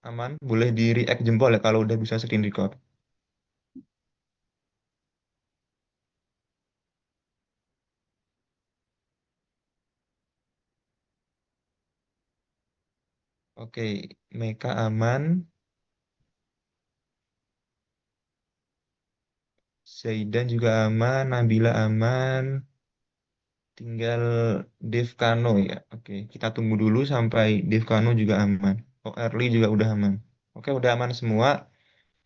Aman, boleh di react jempol ya kalau udah bisa screen record. Oke, Meka aman, Zaidan juga aman, Nabila aman, tinggal Devkano ya. Oke, kita tunggu dulu sampai Devkano juga aman. Oh, Early juga udah aman. Oke, udah aman semua.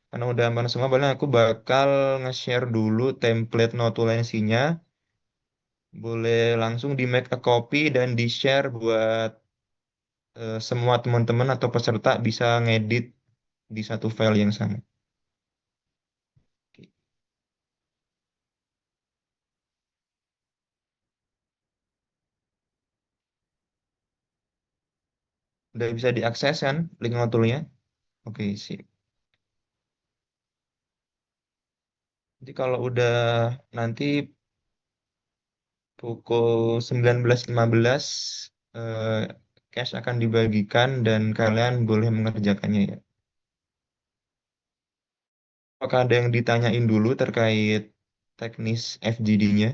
Karena udah aman semua, paling aku bakal nge-share dulu template notulensinya. Boleh langsung di make a copy dan di-share buat semua teman-teman atau peserta bisa ngedit di satu file yang sama. Oke. Udah bisa diakses kan link notulnya? Oke, sip. Jadi kalau udah nanti pukul 19.15 eh, cash akan dibagikan dan kalian boleh mengerjakannya ya. Apakah ada yang ditanyain dulu terkait teknis FGD-nya?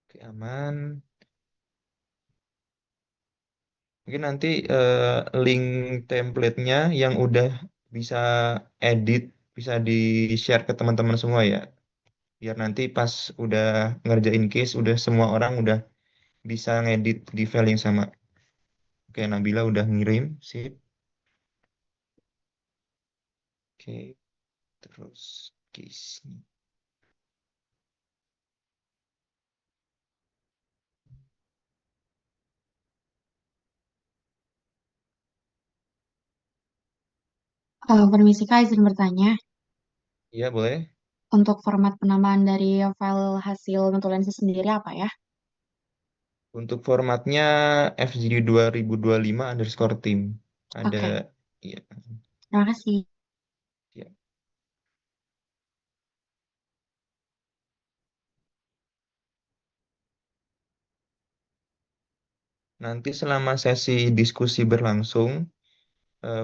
Oke, aman. Mungkin nanti link template-nya yang udah bisa edit, bisa di-share ke teman-teman semua ya. Biar nanti pas udah ngerjain case, udah semua orang udah bisa ngedit di file yang sama. Oke, Nabila udah ngirim, sip. Oke, terus case. Permisi Kak, izin bertanya. Iya, boleh. Untuk format penambahan dari file hasil notulensi sendiri apa ya? Untuk formatnya FGD 2025 underscore team. Ada, Oke, ya, terima kasih. ya. Nanti selama sesi diskusi berlangsung,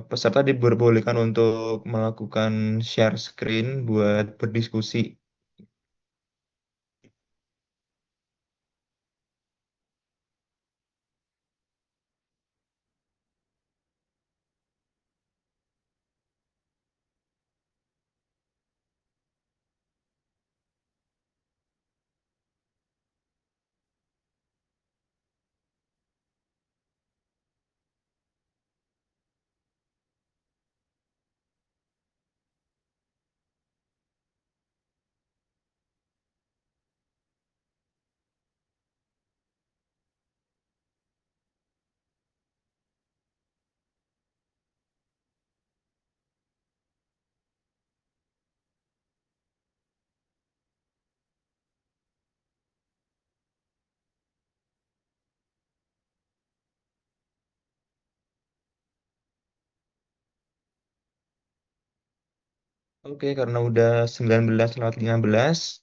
peserta diperbolehkan untuk melakukan share screen buat berdiskusi. Oke, karena udah 19:15,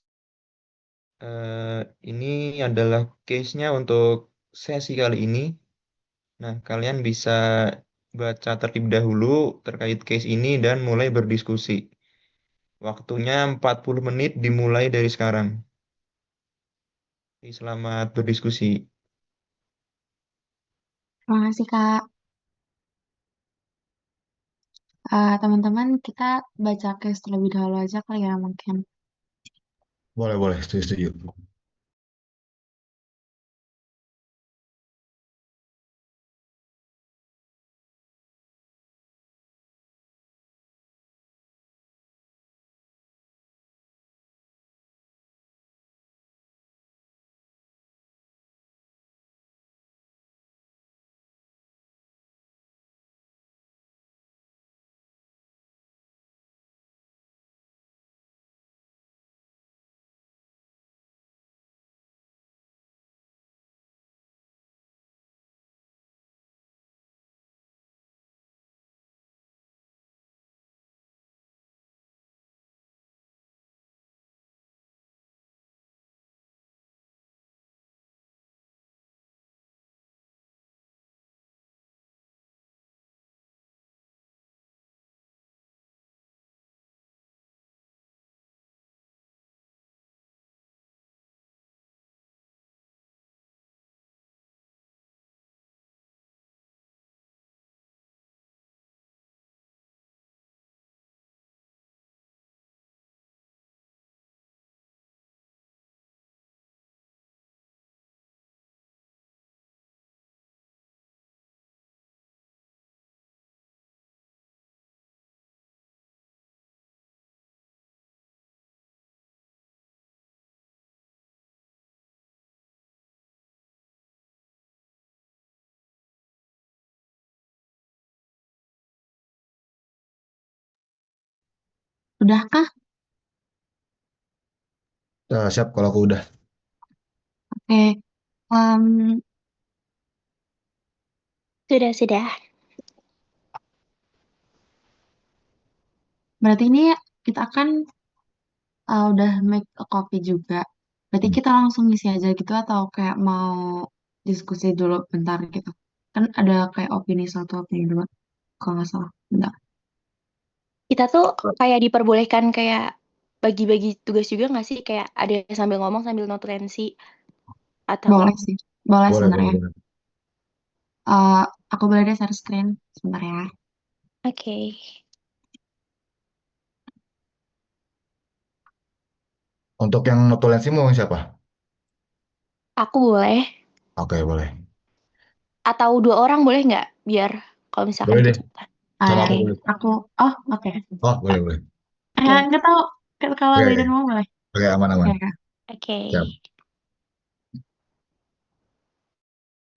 eh, ini adalah case-nya untuk sesi kali ini. Nah, kalian bisa baca terlebih dahulu terkait case ini dan mulai berdiskusi. Waktunya 40 menit dimulai dari sekarang. Jadi, selamat berdiskusi. Terima kasih Kak. Teman-teman, kita baca case terlebih dahulu aja kali ya mungkin. Boleh, boleh, setuju, setuju. Udahkah? Siap kalau aku udah. Oke. Em, Sudah. Berarti ini kita akan udah make a copy juga. Berarti Hmm. kita langsung ngisi aja gitu atau kayak mau diskusi dulu bentar gitu. Kan ada kayak opini satu, opini dua. Kalau nggak salah. Bentar. Kita tuh kayak diperbolehkan kayak bagi-bagi tugas juga nggak sih? Kayak ada yang sambil ngomong sambil notulensi atau Boleh sih. Boleh Boleh, boleh, sebenarnya. boleh. Eh, aku boleh deh share screen. Sebentar ya. oke. Untuk yang notulensi mau siapa? Aku boleh Oke, boleh. atau dua orang boleh nggak? Biar kalau misalkan Boleh deh. kecepatan. Sama Ah, aku Oke, boleh. aku, oh oke. Oh, boleh, boleh. oke, Nggak tahu kalau Oke, Liden mau boleh. oke, aman-aman. Oke, oke. oke. Siap.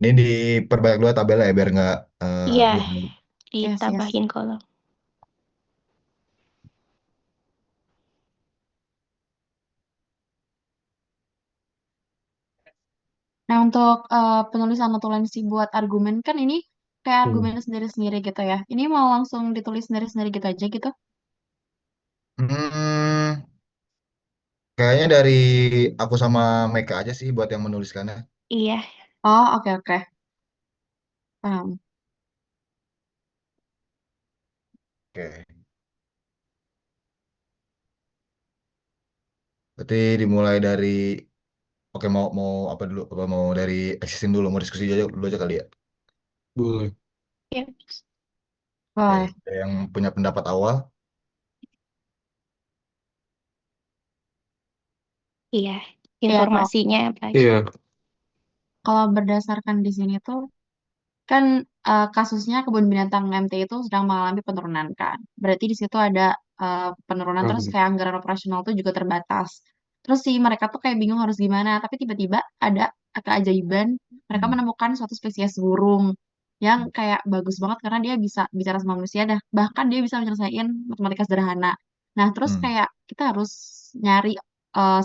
Ini diperbanyak dulu tabelnya ya, biar nggak Iya, dua. Yes, yes. ditambahin kolom. Nah, untuk penulisan notulensi buat argumen kan ini kayak Hmm. argumen sendiri-sendiri gitu ya. Ini mau langsung ditulis sendiri-sendiri gitu aja gitu. Hmm, kayaknya dari aku sama Meka aja sih buat yang menuliskannya. Iya. Oh, oke, oke. Paham. Oke. Berarti dimulai dari, oke, mau mau apa dulu? Apa mau dari existing dulu? Mau diskusi aja dulu aja kali ya? Boleh. Iya. Oke. Boleh. Ada yang punya pendapat awal? Iya. Iya, kalau Informasinya apa aja? Iya. kalau berdasarkan di sini tuh kan kasusnya kebun binatang MT itu sedang mengalami penurunan kan. Berarti di situ ada penurunan terus Hmm. kayak anggaran operasional tuh juga terbatas. Terus sih mereka tuh kayak bingung harus gimana, tapi tiba-tiba ada keajaiban mereka Hmm. menemukan suatu spesies burung yang kayak bagus banget karena dia bisa bicara sama manusia dah. Bahkan dia bisa menyelesaikan matematika sederhana. Nah, terus Hmm. kayak kita harus nyari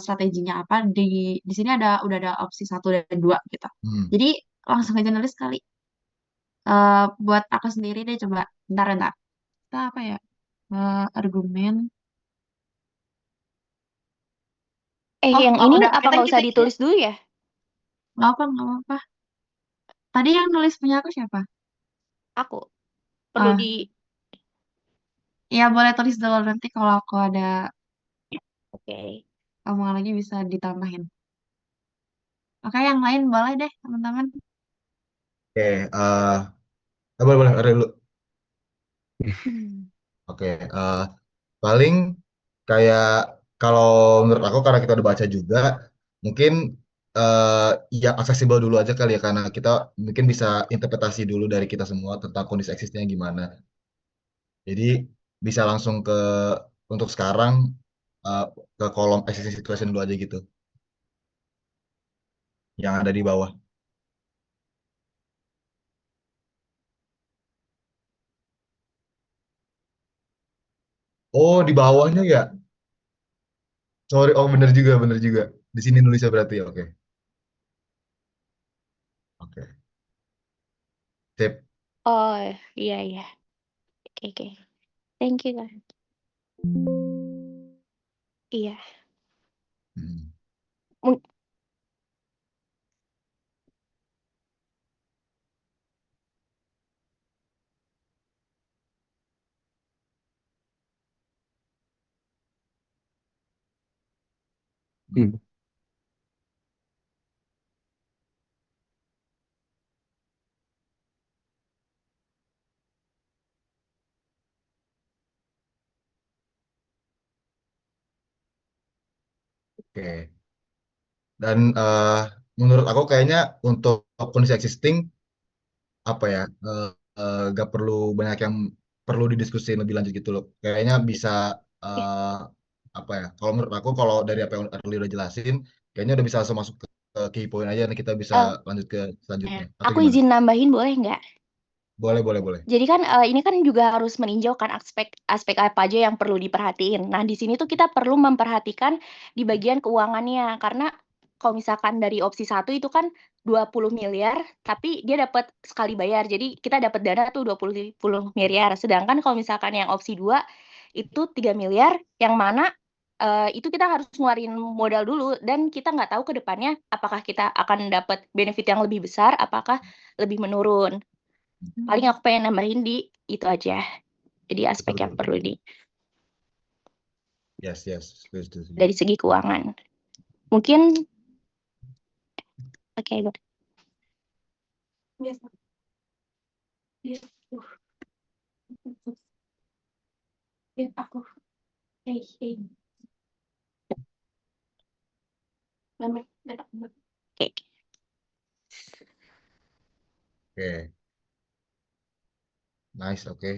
strateginya apa di sini udah ada opsi satu dan dua gitu. Hmm. Jadi langsung aja nulis kali. Buat aku sendiri deh coba bentar. Kita apa ya? Argumen. Oh, Yang oh ini udah. apa Kita nggak usah kita ditulis dulu ya? nggak apa. Tadi yang nulis punya aku siapa? Aku perlu Ah, di. ya boleh tulis dulu nanti kalau aku ada Oke. omongan lagi bisa ditambahin. Oke, yang lain boleh deh teman-teman. Oke. Boleh, boleh. Ada dulu. Hmm. Oke. Paling kayak kalau menurut aku karena kita udah baca juga, mungkin eh yang aksesibel dulu aja kali ya karena kita mungkin bisa interpretasi dulu dari kita semua tentang kondisi eksisnya gimana. Jadi bisa langsung ke untuk sekarang eh, ke kolom existing situation dulu aja gitu yang ada di bawah. Oh, di bawahnya ya. Sorry, oh bener juga, bener juga. Di sini nulisnya berarti ya. Oke, oke. Sip. Oh, iya. Oke. Thank you, Kak. Iya. Hmm. Mung- Hmm. Oke. Dan menurut aku kayaknya untuk kondisi existing apa ya gak perlu banyak yang perlu didiskusin lebih lanjut gitu loh. Kayaknya bisa ya. eh, apa ya? Kalau menurut aku kalau dari apa yang Early udah jelasin, kayaknya udah bisa langsung masuk ke key point aja. Nih kita bisa Eh, lanjut ke selanjutnya. Atau aku gimana? izin nambahin boleh nggak? Boleh, boleh, boleh. Jadi kan ini kan juga harus meninjau kan aspek aspek apa aja yang perlu diperhatiin. Nah, di sini tuh kita perlu memperhatikan di bagian keuangannya karena kalau misalkan dari opsi satu itu kan 20 miliar, tapi dia dapat sekali bayar. Jadi kita dapat dana tuh 20 miliar. Sedangkan kalau misalkan yang opsi 2 itu 3 miliar, yang mana itu kita harus ngeluarin modal dulu dan kita nggak tahu ke depannya apakah kita akan dapat benefit yang lebih besar, apakah lebih menurun. Paling aku pengen nambahin di itu aja. Jadi aspek Betul, yang betul, perlu betul. di Yes, yes. Setuju, setuju. dari segi keuangan. Mungkin oke, good. Yes, yes, yes, aku. Hey, hey. Oke. Oke, nice, oke.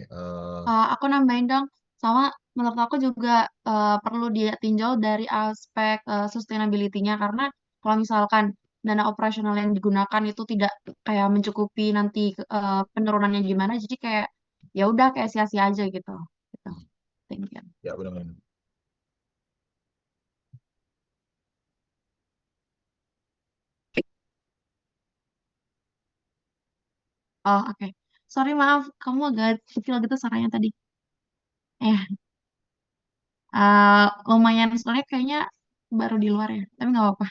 Aku nambahin dong, sama menurut aku juga perlu ditinjau dari aspek sustainability-nya karena kalau misalkan dana operasional yang digunakan itu tidak kayak mencukupi nanti penurunannya gimana, jadi kayak ya udah kayak sia-sia aja gitu. Gitu. Thank you. Ya, benar-benar. Oh, oke. Sorry, maaf, kamu agak kecil gitu suaranya tadi. Lumayan soalnya kayaknya baru di luar ya, tapi nggak apa-apa.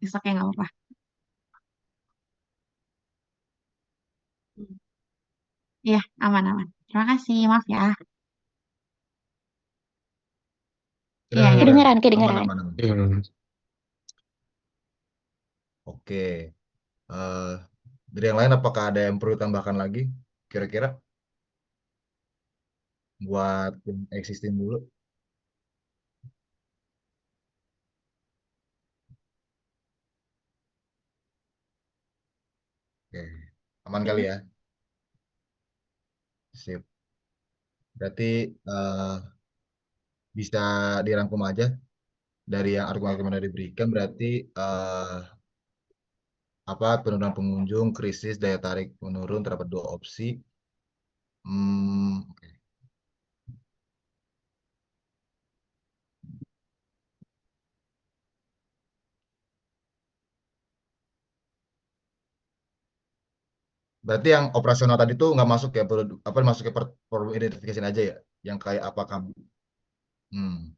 Bisa kayak nggak apa-apa. Iya, aman-aman. Terima kasih, maaf ya. Iya, Benar, ya. benar. Kedengeran, Aman, kedengeran. aman, aman. Oke. eh dari yang lain, apakah ada yang perlu tambahkan lagi? Kira-kira buat yang existing dulu. Oke. Aman kali ya? Sip. Berarti eh, bisa dirangkum aja dari yang argumen-argumen yang diberikan. Berarti eh, apa penurunan pengunjung, krisis, daya tarik menurun, terdapat dua opsi. Oke. Berarti yang operasional tadi tuh nggak masuk ya, perlu apa masuk ke problem identification aja ya, yang kayak apa kamu? Hmm.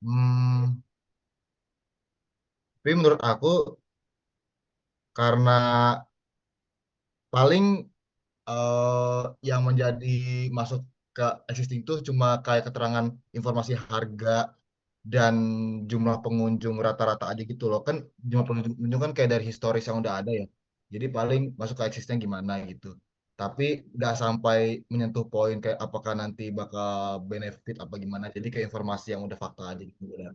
Hmm. Tapi menurut aku karena paling yang menjadi masuk ke existing tuh cuma kayak keterangan informasi harga dan jumlah pengunjung rata-rata aja gitu loh kan, jumlah pengunjung kan kayak dari historis yang udah ada ya, jadi paling masuk ke existing gimana gitu, tapi nggak sampai menyentuh poin kayak apakah nanti bakal benefit apa gimana, jadi kayak informasi yang udah fakta aja gitu udah.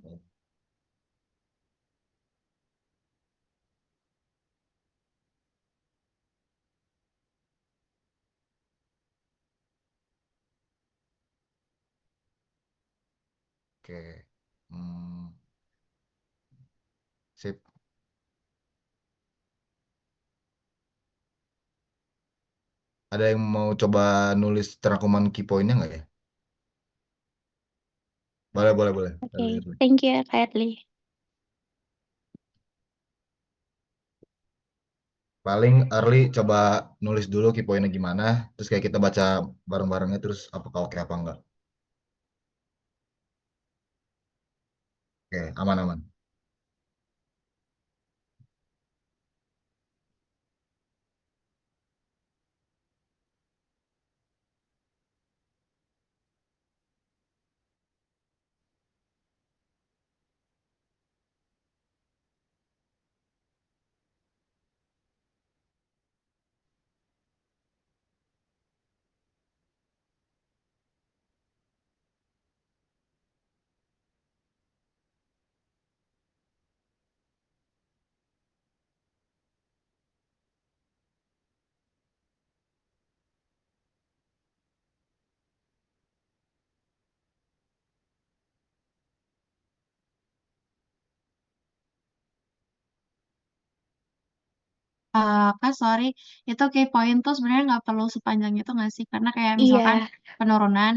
Oke. Hmm, sip. Ada yang mau coba nulis terangkuman key pointnya nggak ya? Boleh, boleh, boleh. Oke, thank you, Kak Adli. Paling early coba nulis dulu key pointnya gimana, terus kayak kita baca bareng-barengnya, terus apakah oke apa enggak. Oke, aman-aman. Kak, sorry, itu key point tuh sebenarnya nggak perlu sepanjang itu nggak sih? Karena kayak misalkan Iya, penurunan,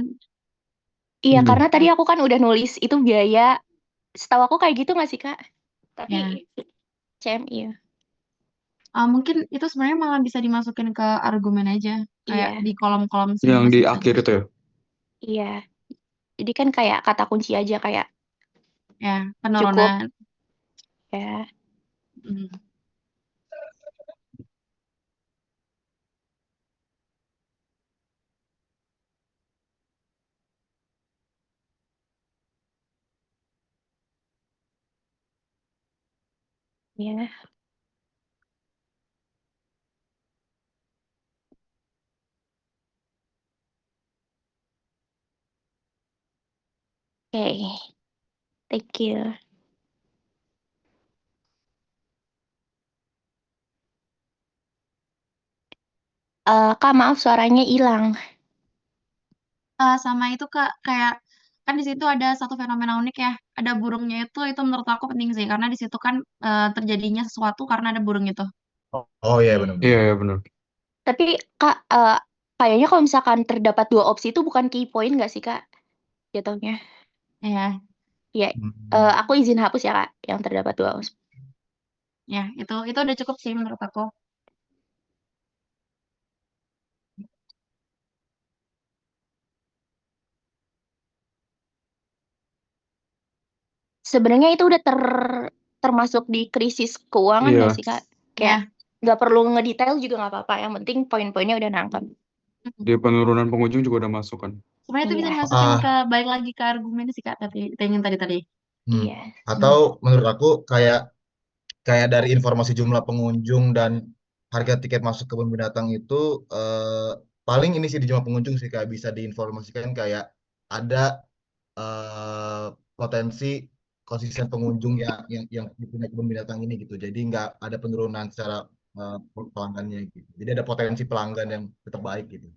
iya Iya. karena tadi aku kan udah nulis itu biaya, setahu aku kayak gitu nggak sih Kak? Tapi ya, CMI ya. mungkin itu sebenarnya malah bisa dimasukin ke argumen aja, kayak Iya, di kolom-kolom Yang di masing-masing. akhir itu ya. iya. Jadi kan kayak kata kunci aja kayak Ya, cukup penurunan. ya. Hmm. Ya. Oke, thank you. Kak, maaf suaranya hilang. Sama itu Kak, kayak kan di situ ada satu fenomena unik ya, ada burungnya itu menurut aku penting sih, karena di situ kan terjadinya sesuatu karena ada burung itu. Oh, oh iya Iya, benar-benar. iya benar. Tapi Kak, kayaknya kalau misalkan terdapat dua opsi itu bukan key point nggak sih Kak? Jatuhnya. Ya, Ya, Hmm. aku izin hapus ya Kak, yang terdapat dua opsi. ya itu udah cukup sih menurut aku. Sebenarnya itu udah termasuk di krisis keuangan nggak Iya. sih Kak? Kayak Ya, nggak perlu ngedetail juga nggak apa-apa. Yang penting poin-poinnya udah nangkep. mm. Di penurunan pengunjung juga ada masukan. Sebenarnya itu bisa Iya, dimasukin ke Ah, balik lagi ke argumen sih Kak, tapi kita ingin tadi. hmm. iya, Hmm. Atau menurut aku kayak kayak dari informasi jumlah pengunjung dan harga tiket masuk kebun binatang itu paling ini sih di jumlah pengunjung sih kayak bisa diinformasikan kayak ada eh, potensi konsisten pengunjung yang punya kebun binatang ini gitu. Jadi nggak ada penurunan secara eh, pelanggannya gitu. Jadi ada potensi pelanggan yang tetap baik gitu.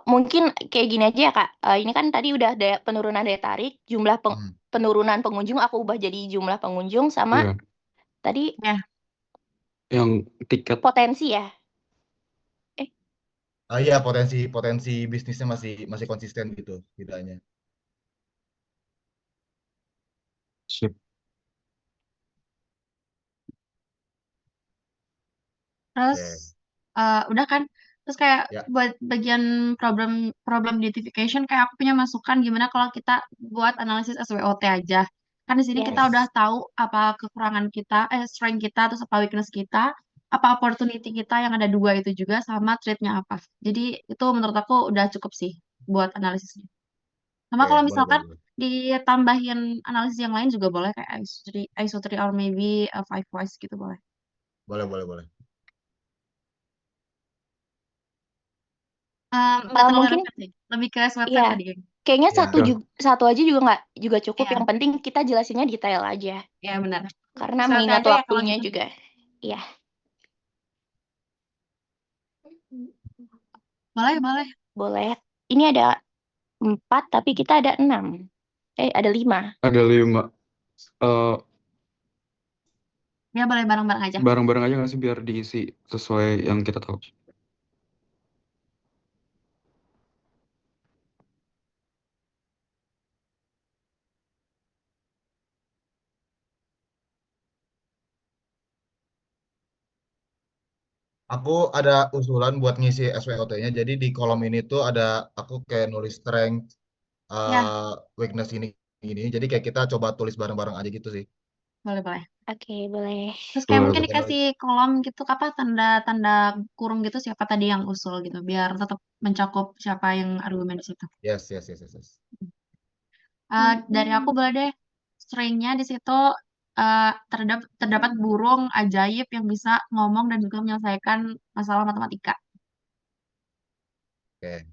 Mungkin kayak gini aja ya Kak. Ini kan tadi udah penurunan daya tarik, Hmm. penurunan pengunjung aku ubah jadi jumlah pengunjung sama Iya. tadi Ya, Yang tiket. potensi ya. Eh, Ah iya potensi potensi bisnisnya masih masih konsisten gitu tidaknya. Sip. terus Oke. udah kan, terus kayak Ya. buat bagian problem problem identification kayak aku punya masukan gimana kalau kita buat analisis SWOT aja. Kan di sini kita Oke. udah yes. tahu apa kekurangan kita, strength kita, terus apa weakness kita, apa opportunity kita yang ada dua itu juga, sama threat-nya apa. Jadi itu menurut aku udah cukup sih buat analisisnya. Sama Oke, kalau boleh misalkan boleh boleh. ditambahin analisis yang lain juga boleh kayak ISO 3 or maybe five wise gitu boleh. Boleh boleh boleh. Nggak terlalu Mungkin relevan sih, lebih ke iya. website tadi kan. Kayaknya Ya. satu aja juga nggak juga cukup. Yang Iya, penting kita jelasinnya detail aja. ya benar. Karena SWOT mengingat aja ya kalau waktunya gitu. juga. Iya. Boleh, boleh. Boleh. Ini ada 4, tapi kita ada 6. Ada 5. Ada 5. Eh Ya boleh bareng-bareng aja. bareng-bareng aja nggak sih biar diisi sesuai yang kita tahu. Aku ada usulan buat ngisi SWOT-nya. Jadi di kolom ini tuh ada aku kayak nulis strength, Ya, weakness ini. Jadi kayak kita coba tulis bareng-bareng aja gitu sih. boleh, boleh. Oke, boleh. Terus kayak Boleh, mungkin boleh. Oke, dikasih kolom gitu, apa tanda-tanda kurung gitu siapa tadi yang usul gitu, biar tetap mencakup siapa yang argumen di situ. yes, yes, yes, yes, yes. Dari aku boleh deh, stringnya di situ terdapat burung ajaib yang bisa ngomong dan juga menyelesaikan masalah matematika. Oke.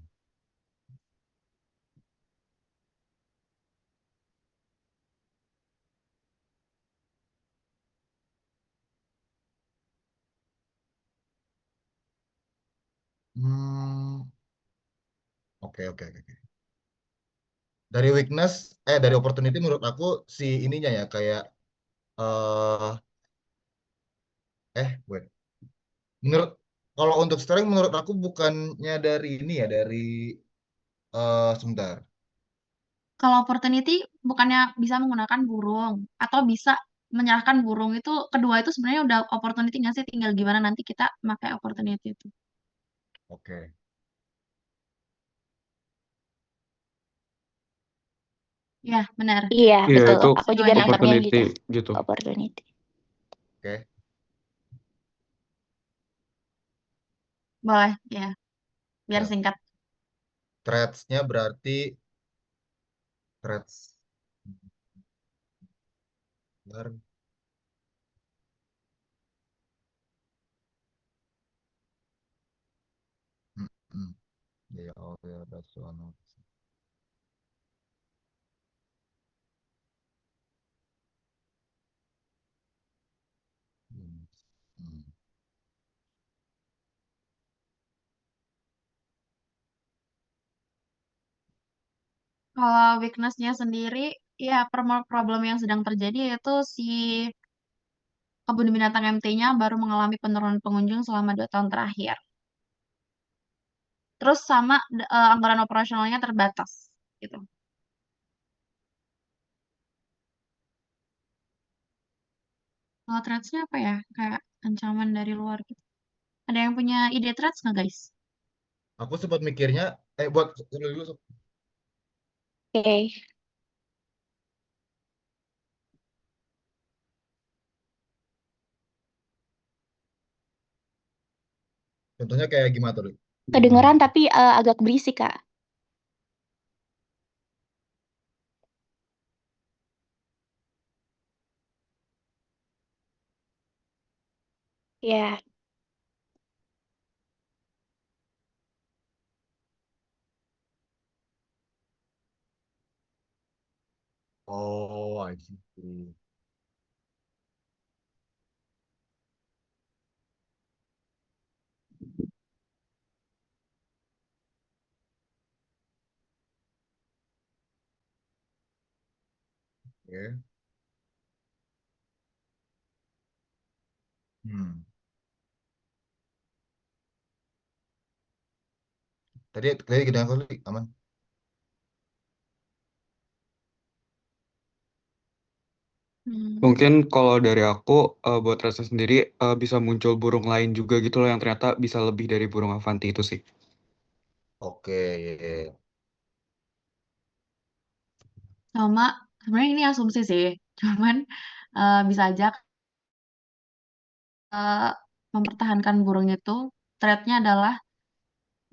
Hmm, oke, oke, oke. Dari weakness, dari opportunity menurut aku si ininya ya kayak eh wait. Menurut kalau untuk strength menurut aku bukannya dari ini ya dari sebentar. Kalau opportunity bukannya bisa menggunakan burung atau bisa menyerahkan burung itu kedua itu sebenarnya udah opportunity nggak sih? Tinggal gimana nanti kita pakai opportunity itu. Oke. Ya, benar. Iya, Iya, betul. itu Aku juga Keduanya itu. nangkapnya opportunity gitu. gitu. Opportunity. Oke. Boleh, ya. Biar Ya. singkat. Threads-nya berarti threads. Bentar. Hmm, hmm. Ya, oh ya, that's one of them. Hmm. Kalau weakness-nya sendiri, ya problem yang sedang terjadi yaitu si kebun binatang MT-nya baru mengalami penurunan pengunjung selama 2 tahun terakhir. Terus sama anggaran operasionalnya terbatas, gitu. Kalau threats-nya apa ya? Kayak ancaman dari luar gitu. Ada yang punya ide threats nggak, guys? Aku sempat mikirnya, buat dulu, Oke. contohnya kayak gimana tuh? Kedengeran tapi agak berisik, Kak. Ya, Oh, I see. Oke. Hmm. Tadi gini aku aman. Hmm. Mungkin kalau dari aku buat rasa sendiri bisa muncul burung lain juga gitu loh yang ternyata bisa lebih dari burung Avanti itu sih. Oke, iya. Sama, sebenarnya ini asumsi sih. Cuman bisa aja eh, mempertahankan burung itu, threat-nya adalah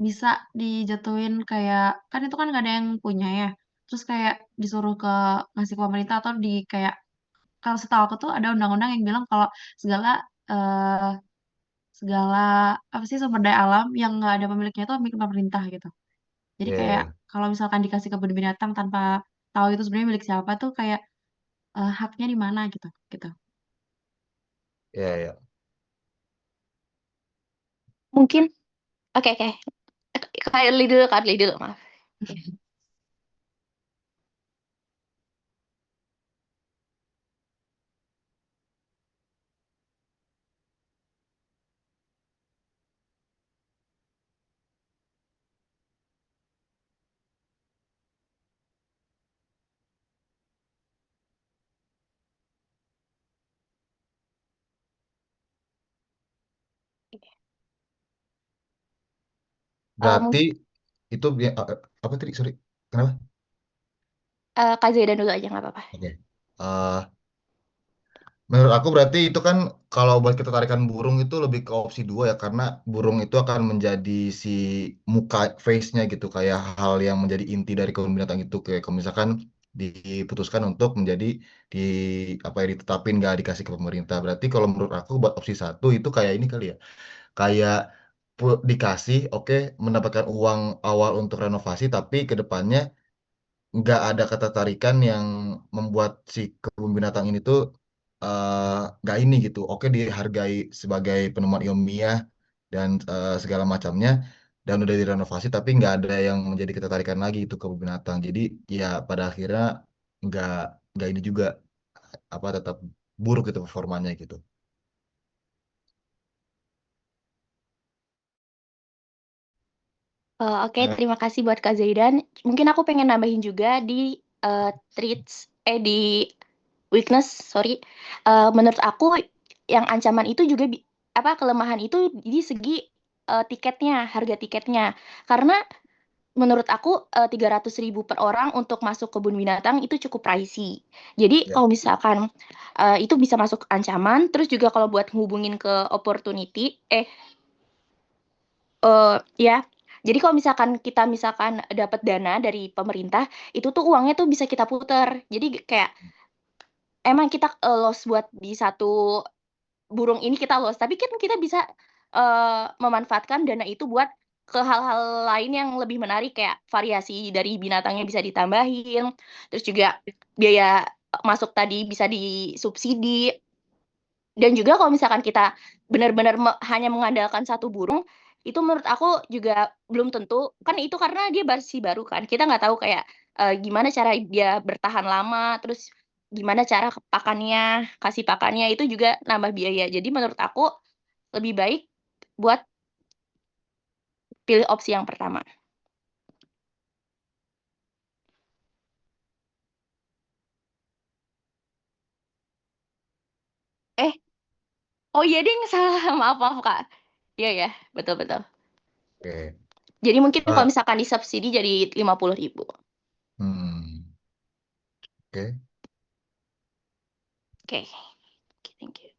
bisa dijatuhin kayak, kan itu kan gak ada yang punya ya. Terus kayak disuruh ngasih ke pemerintah atau di kayak, kalau setahu aku tuh ada undang-undang yang bilang kalau segala eh, segala apa sih sumber daya alam yang nggak ada pemiliknya itu milik pemerintah gitu. Jadi Iya, kayak iya, kalau misalkan dikasih kebun binatang tanpa tahu itu sebenarnya milik siapa tuh kayak haknya di mana gitu gitu. iya, iya. mungkin. Oke, oke. Kak Deli dulu, maaf. Ya. Berarti Mungkin itu apa tadi? Sorry. Kenapa? Kak Zaidan dulu aja nggak apa-apa. Oke. Eh, Menurut aku berarti itu kan kalau buat kita tarikan burung itu lebih ke opsi dua ya karena burung itu akan menjadi si muka face-nya gitu kayak hal yang menjadi inti dari kebun binatang itu kayak kalau misalkan diputuskan untuk menjadi di apa ya ditetapin nggak dikasih ke pemerintah berarti kalau menurut aku buat opsi satu itu kayak ini kali ya kayak dikasih oke mendapatkan uang awal untuk renovasi tapi ke depannya nggak ada ketertarikan yang membuat si kebun binatang ini tuh nggak ini gitu. Oke dihargai sebagai penemuan ilmiah dan segala macamnya dan udah direnovasi tapi nggak ada yang menjadi ketertarikan lagi itu kebun binatang. Jadi ya pada akhirnya nggak nggak ini juga apa tetap buruk gitu performanya gitu. Oke, Eh, terima kasih buat Kak Zaidan. Mungkin aku pengen nambahin juga di di weakness, sorry. Menurut aku yang ancaman itu juga apa kelemahan itu di segi tiketnya, harga tiketnya. Karena menurut aku 300.000 per orang untuk masuk kebun binatang itu cukup pricey. Jadi Ya. kalau misalkan itu bisa masuk ancaman, terus juga kalau buat ngubungin ke opportunity, ya. Jadi kalau misalkan kita dapat dana dari pemerintah, itu tuh uangnya tuh bisa kita puter. Jadi kayak emang kita loss buat di satu burung ini kita loss, tapi kan kita bisa memanfaatkan dana itu buat ke hal-hal lain yang lebih menarik kayak variasi dari binatangnya bisa ditambahin, terus juga biaya masuk tadi bisa disubsidi. Dan juga kalau misalkan kita benar-benar hanya mengandalkan satu burung, itu menurut aku juga belum tentu, kan itu karena dia masih baru kan. Kita nggak tahu kayak gimana cara dia bertahan lama, terus gimana cara pakannya, kasih pakannya itu juga nambah biaya. Jadi menurut aku lebih baik buat pilih opsi yang pertama. Eh, oh iya ding, salah. Maaf, maaf Kak. Iya ya, betul-betul. Oke. Jadi mungkin kalau Ah, misalkan disubsidi jadi 50.000. hmm, oke. Oke, oke, thank you.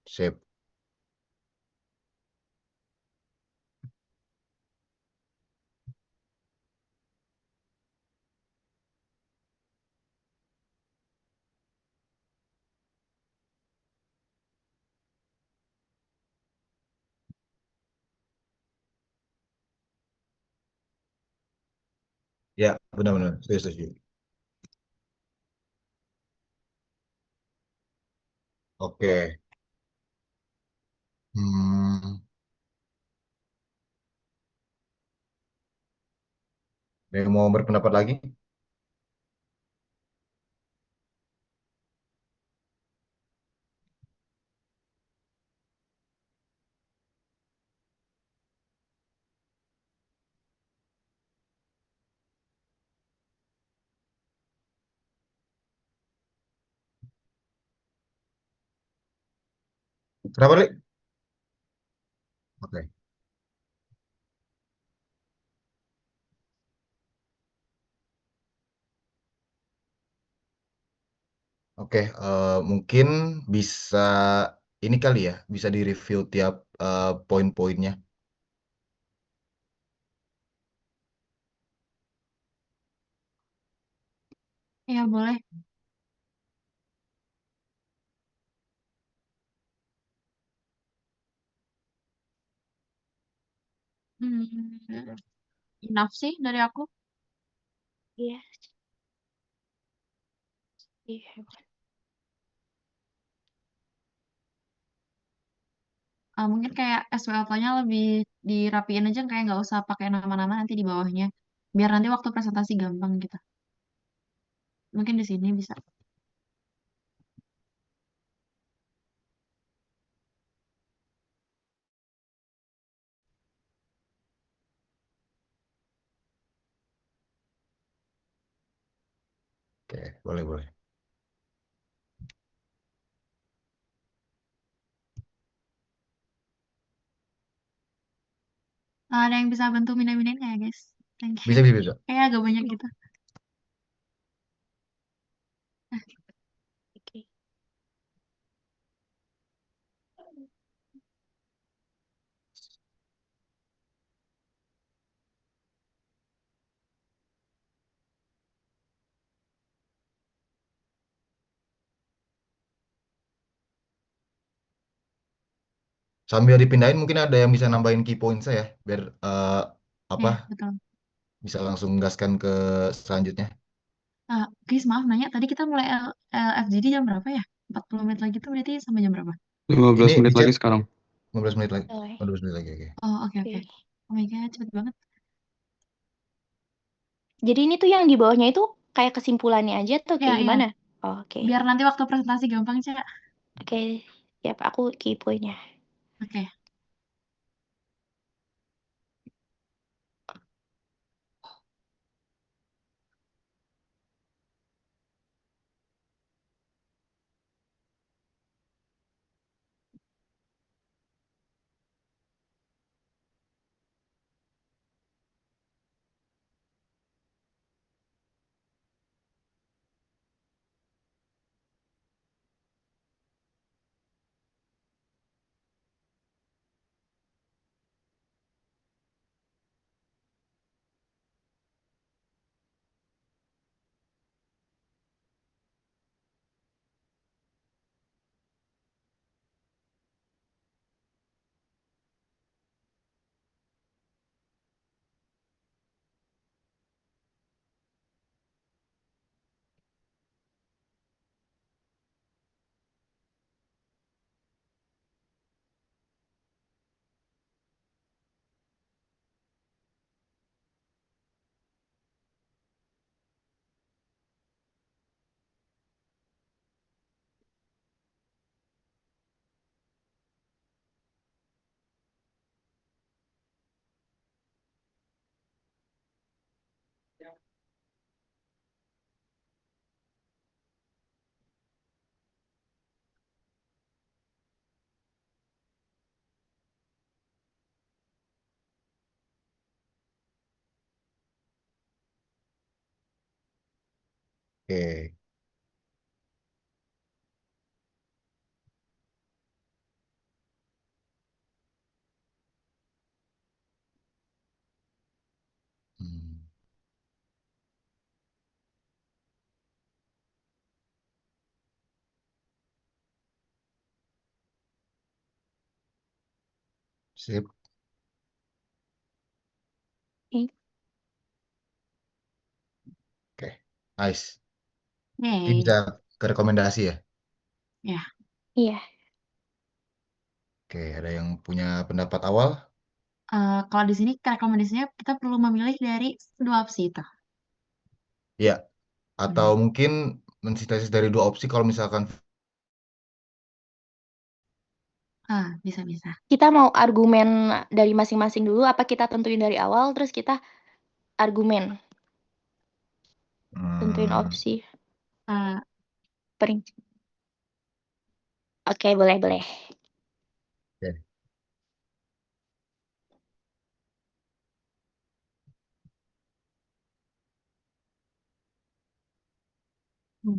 Sip. Ya, benar-benar. Setuju, setuju. Oke. Hmm, ada yang mau berpendapat lagi? Kenapa, Lik? Oke. Oke, mungkin bisa ini kali ya, bisa direview tiap poin-poinnya. Ya boleh. Hmm, enough sih dari aku. Iya, iya. Mungkin kayak SWOT-nya lebih dirapiin aja, kayak nggak usah pakai nama-nama nanti di bawahnya. Biar nanti waktu presentasi gampang gitu. Mungkin di sini bisa. Oke, boleh, boleh. Ada yang bisa bantu mina-minain nggak ya guys? Thank you. Bisa, bisa, bisa. Kayak agak banyak gitu. Oke. Sambil dipindahin mungkin ada yang bisa nambahin key points saya biar apa Ya, betul. bisa langsung gaskan ke selanjutnya. Guys, maaf nanya. Tadi kita mulai LFGD jam berapa ya? 40 menit lagi tuh berarti sampai jam berapa? 15 Ini di menit chat lagi sekarang. 15 menit lagi. Boleh. 15 menit lagi, oke. Oh, oke, oke. Oke. Oh my God, cepet banget. Jadi ini tuh yang di bawahnya itu kayak kesimpulannya aja tuh Ya, kayak ya. gimana? Oke. Biar nanti waktu presentasi gampang, Cak. Oke. Siap, aku kepoin ya. Oke. Oke. Hmm, sip. Oke. Oke. Nice. Ini Yay. bisa ke rekomendasi ya. Ya. Iya. Oke, ada yang punya pendapat awal? Kalau di sini rekomendasinya kita perlu memilih dari dua opsi itu. Ya. Atau Hmm. mungkin mensintesis dari dua opsi kalau misalkan Bisa-bisa. Kita mau argumen dari masing-masing dulu, apa kita tentuin dari awal, terus kita argumen, tentuin hmm, opsi. Eh, Perinci. Oke, boleh. oke.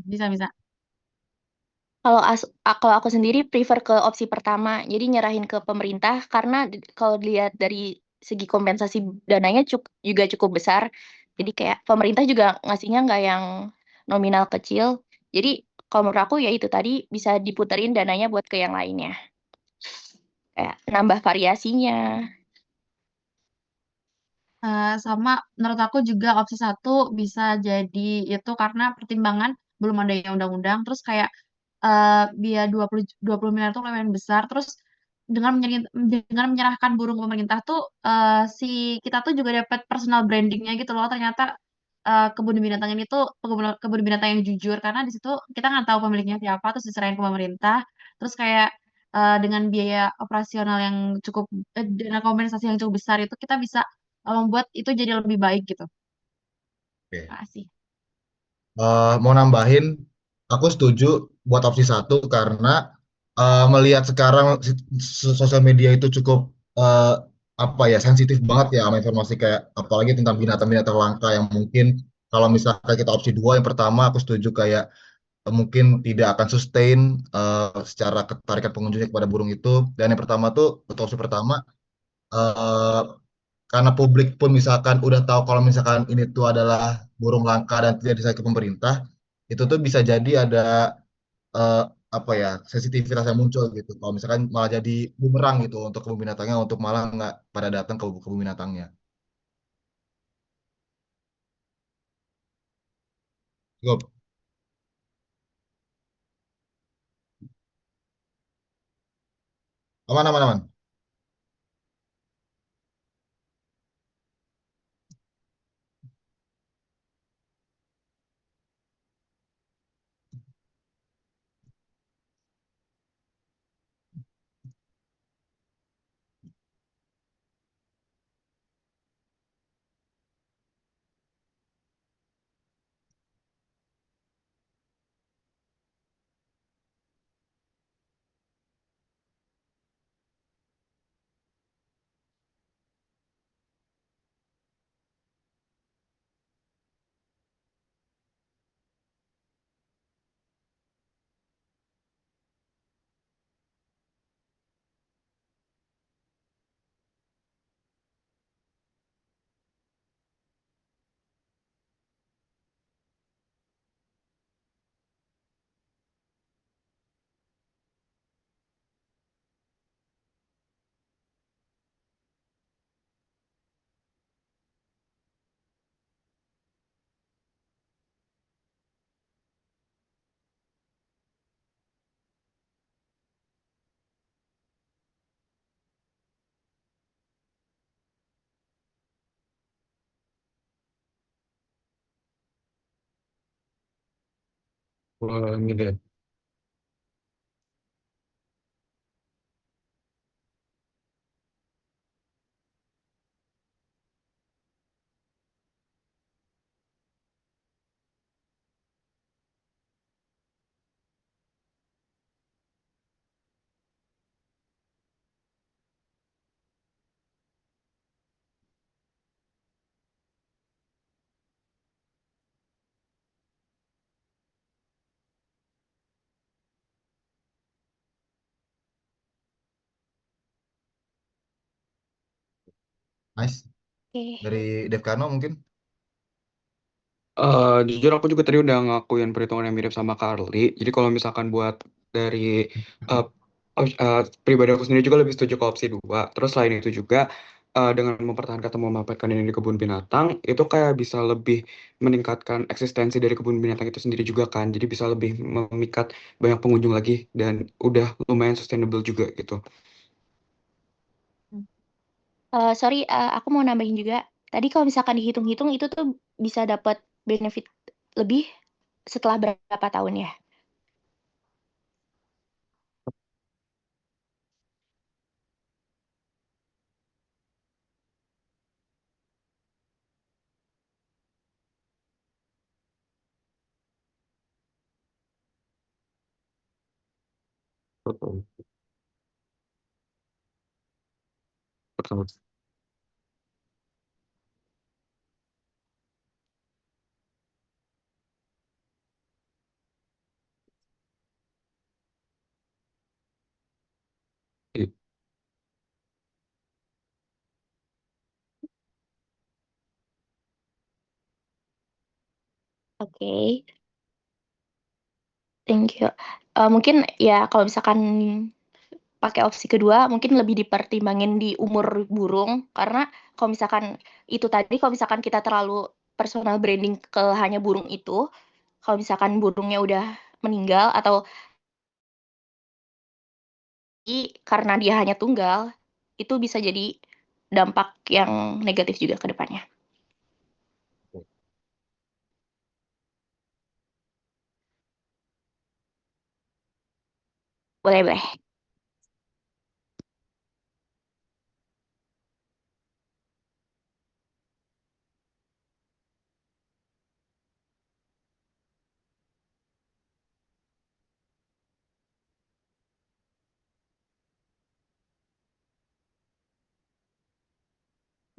bisa-bisa. Kalau aku sendiri prefer ke opsi pertama, jadi nyerahin ke pemerintah karena kalau dilihat dari segi kompensasi dananya juga cukup besar. Jadi kayak pemerintah juga ngasihnya nggak yang nominal kecil. Jadi kalau menurut aku ya itu tadi bisa diputerin dananya buat ke yang lainnya. Kayak nambah variasinya. Sama menurut aku juga opsi satu bisa jadi itu karena pertimbangan belum ada yang undang-undang terus kayak biaya 20 miliar itu lumayan besar terus dengan menyerahkan burung ke pemerintah tuh si kita tuh juga dapat personal brandingnya gitu loh ternyata kebun binatang ini tuh kebun binatang yang jujur karena di situ kita nggak tahu pemiliknya siapa terus diserahin ke pemerintah terus kayak dengan biaya operasional yang cukup dana kompensasi yang cukup besar itu kita bisa membuat itu jadi lebih baik gitu. Oke. Makasih. Mau nambahin, aku setuju buat opsi satu karena melihat sekarang sosial media itu cukup eh, apa ya sensitif banget ya sama informasi kayak apalagi tentang binatang-binatang langka yang mungkin kalau misalkan kita opsi dua yang pertama aku setuju kayak mungkin tidak akan sustain secara ketarikan pengunjungnya kepada burung itu dan yang pertama tuh untuk opsi pertama eh, karena publik pun misalkan udah tahu kalau misalkan ini tuh adalah burung langka dan tidak disayang ke pemerintah, itu tuh bisa jadi ada eh, apa ya sensitivitas yang muncul gitu. Kalau misalkan malah jadi bumerang gitu untuk kebun binatangnya untuk malah nggak pada datang ke kebun binatangnya. Cukup. Aman, aman, aman. Wah, ini deh. Nice. Oke. Dari Devkano mungkin. Jujur aku juga tadi udah ngakuin perhitungan yang mirip sama Carly. Jadi kalau misalkan buat dari uh, pribadi aku sendiri juga lebih setuju ke opsi dua. Terus selain itu juga dengan mempertahankan atau memanfaatkan ini di kebun binatang itu kayak bisa lebih meningkatkan eksistensi dari kebun binatang itu sendiri juga kan. Jadi bisa lebih memikat banyak pengunjung lagi dan udah lumayan sustainable juga gitu. Sorry, aku mau nambahin juga. Tadi kalau misalkan dihitung-hitung itu tuh bisa dapat benefit lebih setelah berapa tahun ya? Betul. Betul. I- Oke, thank you. Mungkin ya kalau misalkan pakai opsi kedua, mungkin lebih dipertimbangin di umur burung, karena kalau misalkan itu tadi, kalau misalkan kita terlalu personal branding ke hanya burung itu, kalau misalkan burungnya udah meninggal atau karena dia hanya tunggal, itu bisa jadi dampak yang negatif juga ke depannya. Boleh, boleh.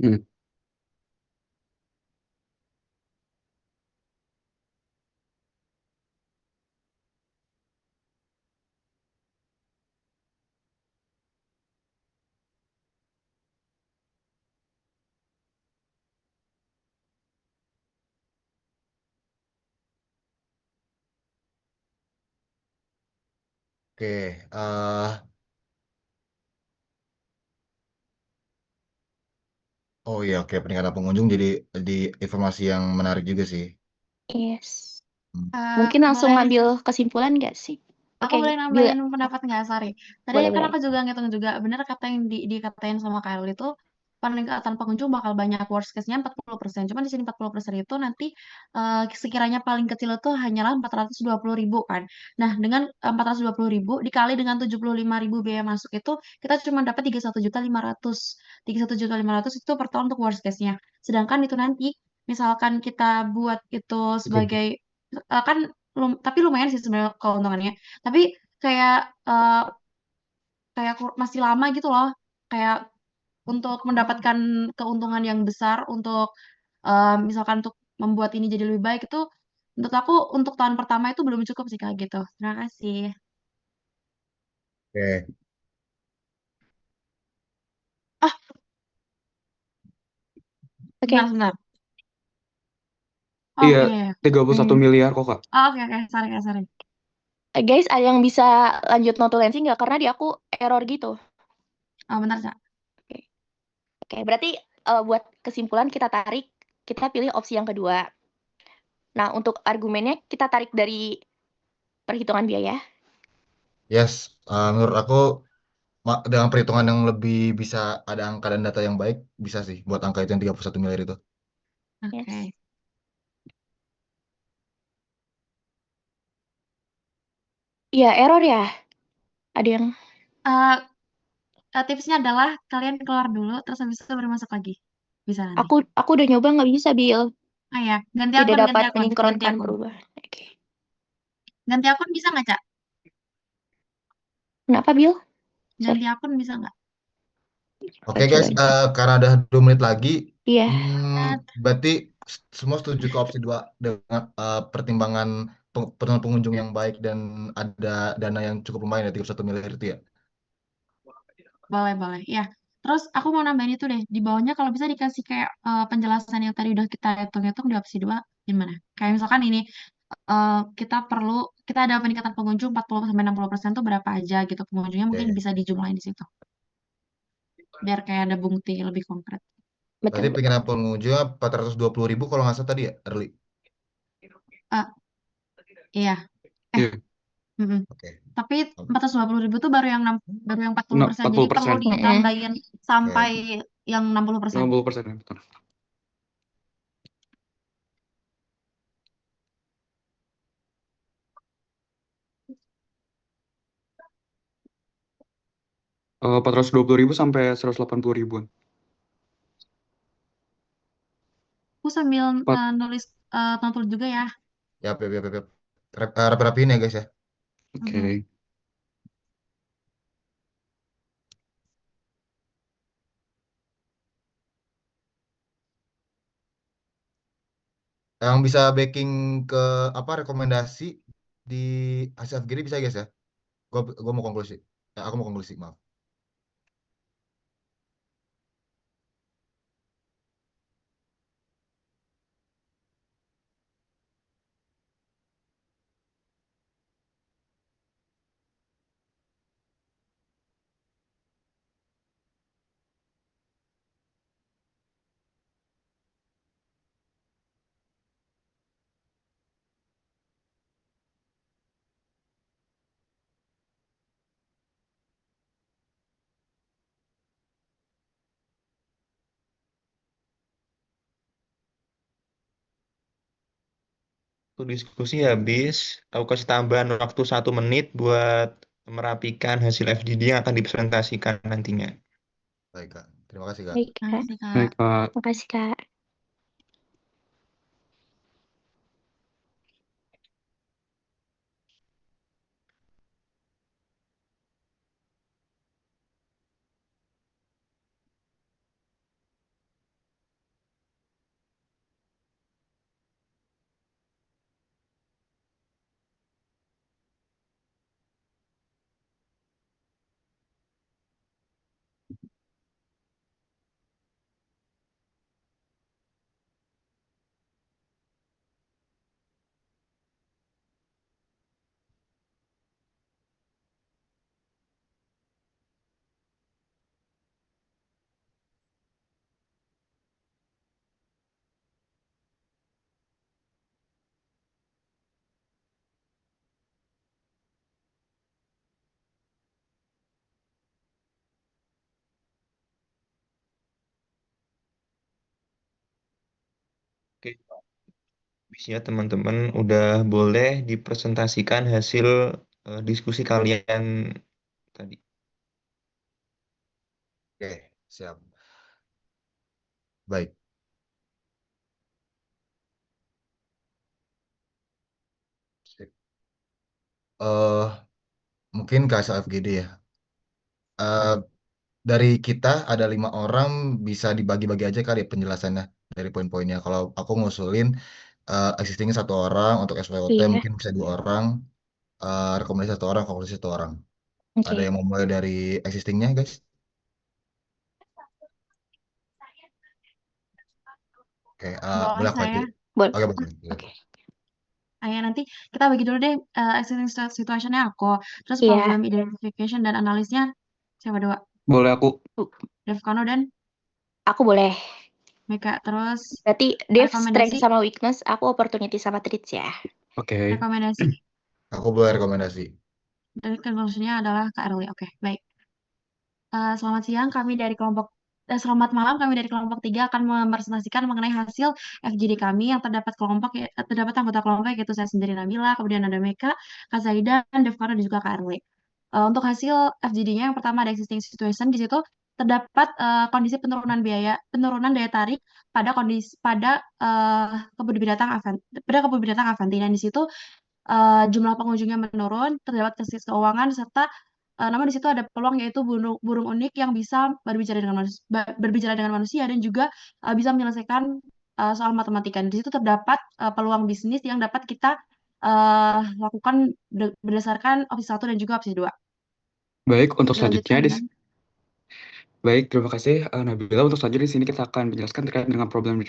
Hmm. Oke, oh iya, oke, peningkatan pengunjung jadi informasi yang menarik juga sih. Yes. Hmm. Mungkin langsung Boleh, ngambil kesimpulan nggak sih? aku Oke, boleh Bila. nambahin pendapat nggak, Sari? Tadi Boleh, kan boleh. aku juga ngitung juga, bener kata yang dikatain sama Kyle itu, peningkatan pengunjung bakal banyak, worst case-nya 40%. Cuma di sini 40% itu nanti sekiranya paling kecil itu hanyalah 420.000 kan. Nah, dengan 420.000 dikali dengan 75.000 biaya masuk itu, kita cuma dapat 31.500.000. 31.500.000 itu per tahun untuk worst case-nya. Sedangkan itu nanti, misalkan kita buat itu sebagai, kan tapi lumayan sih sebenarnya keuntungannya. Tapi kayak eh, masih lama gitu loh. Kayak untuk mendapatkan keuntungan yang besar untuk misalkan untuk membuat ini jadi lebih baik itu menurut aku untuk tahun pertama itu belum cukup sih kayak gitu. Terima kasih. Oke, Ah, Oke. sebentar, sebentar. Iya, Oke. 31 Hmm. miliar kok, Kak. Oke, oke. Sorry, Kak, sorry. Guys, ada yang bisa lanjut notulensi nggak? Karena di aku error gitu. Oh, bentar, Kak. Oke, oke. Berarti buat kesimpulan kita tarik, kita pilih opsi yang kedua. Nah, untuk argumennya kita tarik dari perhitungan biaya. yes. Menurut aku dengan perhitungan yang lebih bisa ada angka dan data yang baik, bisa sih buat angka itu yang 31 miliar itu. Oke. Yes. Iya, error ya. Ada yang Eh, tipsnya adalah kalian keluar dulu, terus habis itu baru masuk lagi. Bisa nanti. aku udah nyoba nggak bisa, Bill. Ah ya, Tidak ganti dapat akun, ganti menyinkronkan akun. perubahan. Oke. Ganti akun bisa nggak, Cak? Kenapa, Bill? Ganti Sorry. akun bisa nggak? Oke Coba guys, dicek. karena ada 2 menit lagi, Iya. berarti semua setuju ke opsi 2 dengan pertimbangan pertemuan pengunjung yang baik dan ada dana yang cukup lumayan ya 31 miliar itu ya. Boleh, boleh. Ya. Terus aku mau nambahin itu deh. Di bawahnya kalau bisa dikasih kayak penjelasan yang tadi udah kita hitung-hitung di opsi 2 gimana? Kayak misalkan ini kita ada peningkatan pengunjung 40 sampai 60% tuh berapa aja gitu pengunjungnya mungkin Oke. bisa dijumlahin di situ. Biar kayak ada bukti lebih konkret. Berarti Betul, betul. pengenal pengunjungnya 420 ribu kalau nggak salah tadi ya, early. Eh, iya. Eh, Iya, mm-mm. Oke. Tapi 420.000 tuh baru yang 40%. Jadi perlu 40%, Mm-mm. ditambahin sampai Oke. yang 60%. 60% ya, betul. Eh, 420.000 sampai 180 ribuan. Aku sambil Empat, nulis tonton juga ya. Ya, rapi-rapiin ya guys ya. Mhm. oke. Yang bisa backing ke apa rekomendasi di hasil FGD bisa guys ya. Gua mau konklusi. Aku mau konklusi, maaf. Untuk diskusi habis, aku kasih tambahan waktu 1 menit buat merapikan hasil FDD yang akan dipresentasikan nantinya. Baik, Kak. Terima kasih, Kak. Baik, Kak. Makasih, Kak. Baik, Pak. Makasih, Kak. Oke, habis ya teman-teman udah boleh dipresentasikan hasil diskusi kalian tadi. Oke, siap. Baik. Sip. Eh, mungkin ke hasil FGD ya. Eh, dari kita ada 5 orang bisa dibagi-bagi aja kali ya penjelasannya dari poin-poinnya. Kalau aku ngusulin existingnya 1 orang untuk SWOT Iya. mungkin bisa 2 orang, rekomendasi 1 orang, konklusi 1 orang. Ada Oke. yang mau mulai dari existingnya guys? Oke, Boleh boleh aku aja. saya. Boleh. Oke, boleh. Oke. Ya, nanti kita bagi dulu deh existing situationnya aku. Terus Iya. problem identification dan analisnya siapa dua? Boleh aku. Devkano dan Aku boleh. Meka. Terus Berarti Dev strength rekomendasi, sama weakness, aku opportunity sama treats ya. Oke. rekomendasi. Aku boleh rekomendasi. Dan conclusion-nya adalah Kak Erli. Oke, baik. Selamat siang, kami dari kelompok Selamat malam, kami dari kelompok 3 akan mepresentasikan mengenai hasil FGD kami yang terdapat anggota kelompok yaitu saya sendiri Nabila, kemudian ada Meka, Kak Zaida, Devkara dan juga Kak Erli. Untuk hasil FGD-nya yang pertama ada existing situation, di situ terdapat kondisi penurunan daya tarik kebun binatang Avanti. Dan di situ jumlah pengunjungnya menurun, terdapat krisis keuangan serta namun di situ ada peluang yaitu burung, burung unik yang bisa berbicara dengan manusia dan juga bisa menyelesaikan soal matematika. Di situ terdapat peluang bisnis yang dapat kita lakukan berdasarkan opsi 1 dan juga opsi 2. Baik, untuk selanjutnya Dilanjutkan dengan Baik, terima kasih Nabila. Untuk selanjutnya di sini kita akan menjelaskan terkait dengan problem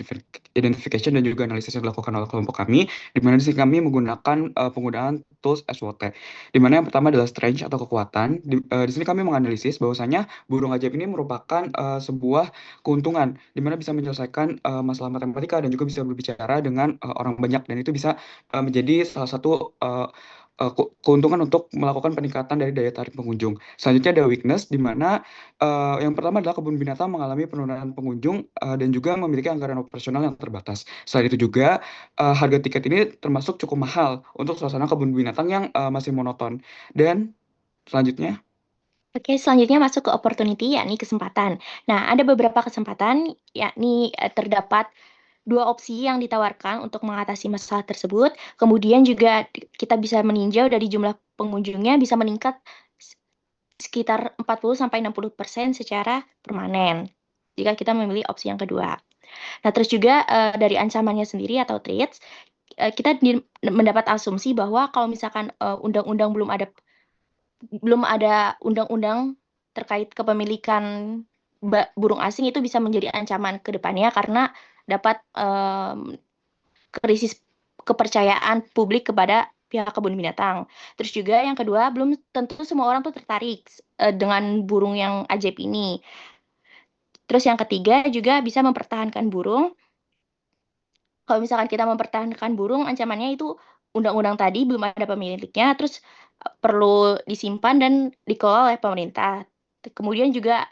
identification dan juga analisis yang dilakukan oleh kelompok kami, di mana di sini kami menggunakan penggunaan tools SWOT, di mana yang pertama adalah strength atau kekuatan. Di sini kami menganalisis bahwasanya burung ajaib ini merupakan sebuah keuntungan, di mana bisa menyelesaikan masalah matematika dan juga bisa berbicara dengan orang banyak, dan itu bisa menjadi salah satu keuntungan untuk melakukan peningkatan dari daya tarik pengunjung. Selanjutnya ada weakness, di mana yang pertama adalah kebun binatang mengalami penurunan pengunjung dan juga memiliki anggaran operasional yang terbatas. Selain itu juga harga tiket ini termasuk cukup mahal untuk suasana kebun binatang yang masih monoton. Dan selanjutnya, Oke, selanjutnya masuk ke opportunity, yakni kesempatan. Nah, ada beberapa kesempatan, yakni terdapat dua opsi yang ditawarkan untuk mengatasi masalah tersebut. Kemudian juga kita bisa meninjau dari jumlah pengunjungnya bisa meningkat sekitar 40-60% secara permanen jika kita memilih opsi yang kedua. Nah, terus juga dari ancamannya sendiri atau threats, kita mendapat asumsi bahwa kalau misalkan undang-undang belum ada undang-undang terkait kepemilikan burung asing, itu bisa menjadi ancaman ke depannya karena dapat krisis kepercayaan publik kepada pihak kebun binatang. Terus juga yang kedua, belum tentu semua orang tuh tertarik dengan burung yang ajaib ini. Terus yang ketiga juga bisa mempertahankan burung. Kalau misalkan kita mempertahankan burung, ancamannya itu undang-undang tadi belum ada pemiliknya, terus perlu disimpan dan dikelola oleh pemerintah. Kemudian juga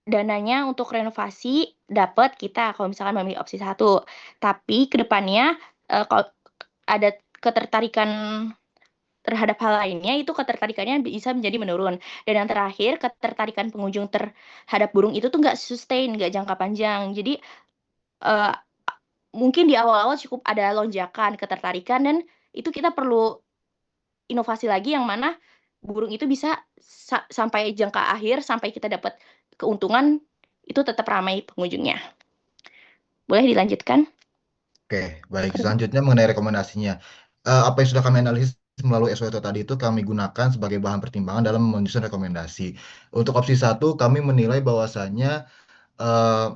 dananya untuk renovasi dapat kita kalau misalkan memilih opsi 1. Tapi ke depannya kalau ada ketertarikan terhadap hal lainnya, itu ketertarikannya bisa menjadi menurun. Dan yang terakhir, ketertarikan pengunjung terhadap burung itu tuh nggak sustain, nggak jangka panjang. Jadi eh, mungkin di awal-awal cukup ada lonjakan ketertarikan, dan itu kita perlu inovasi lagi yang mana burung itu bisa sampai jangka akhir, sampai kita dapat keuntungan, itu tetap ramai pengunjungnya. Boleh dilanjutkan? Oke, baik. Selanjutnya mengenai rekomendasinya. Apa yang sudah kami analisis melalui SWOT tadi itu kami gunakan sebagai bahan pertimbangan dalam menyusun rekomendasi. Untuk opsi 1, kami menilai bahwasannya eh,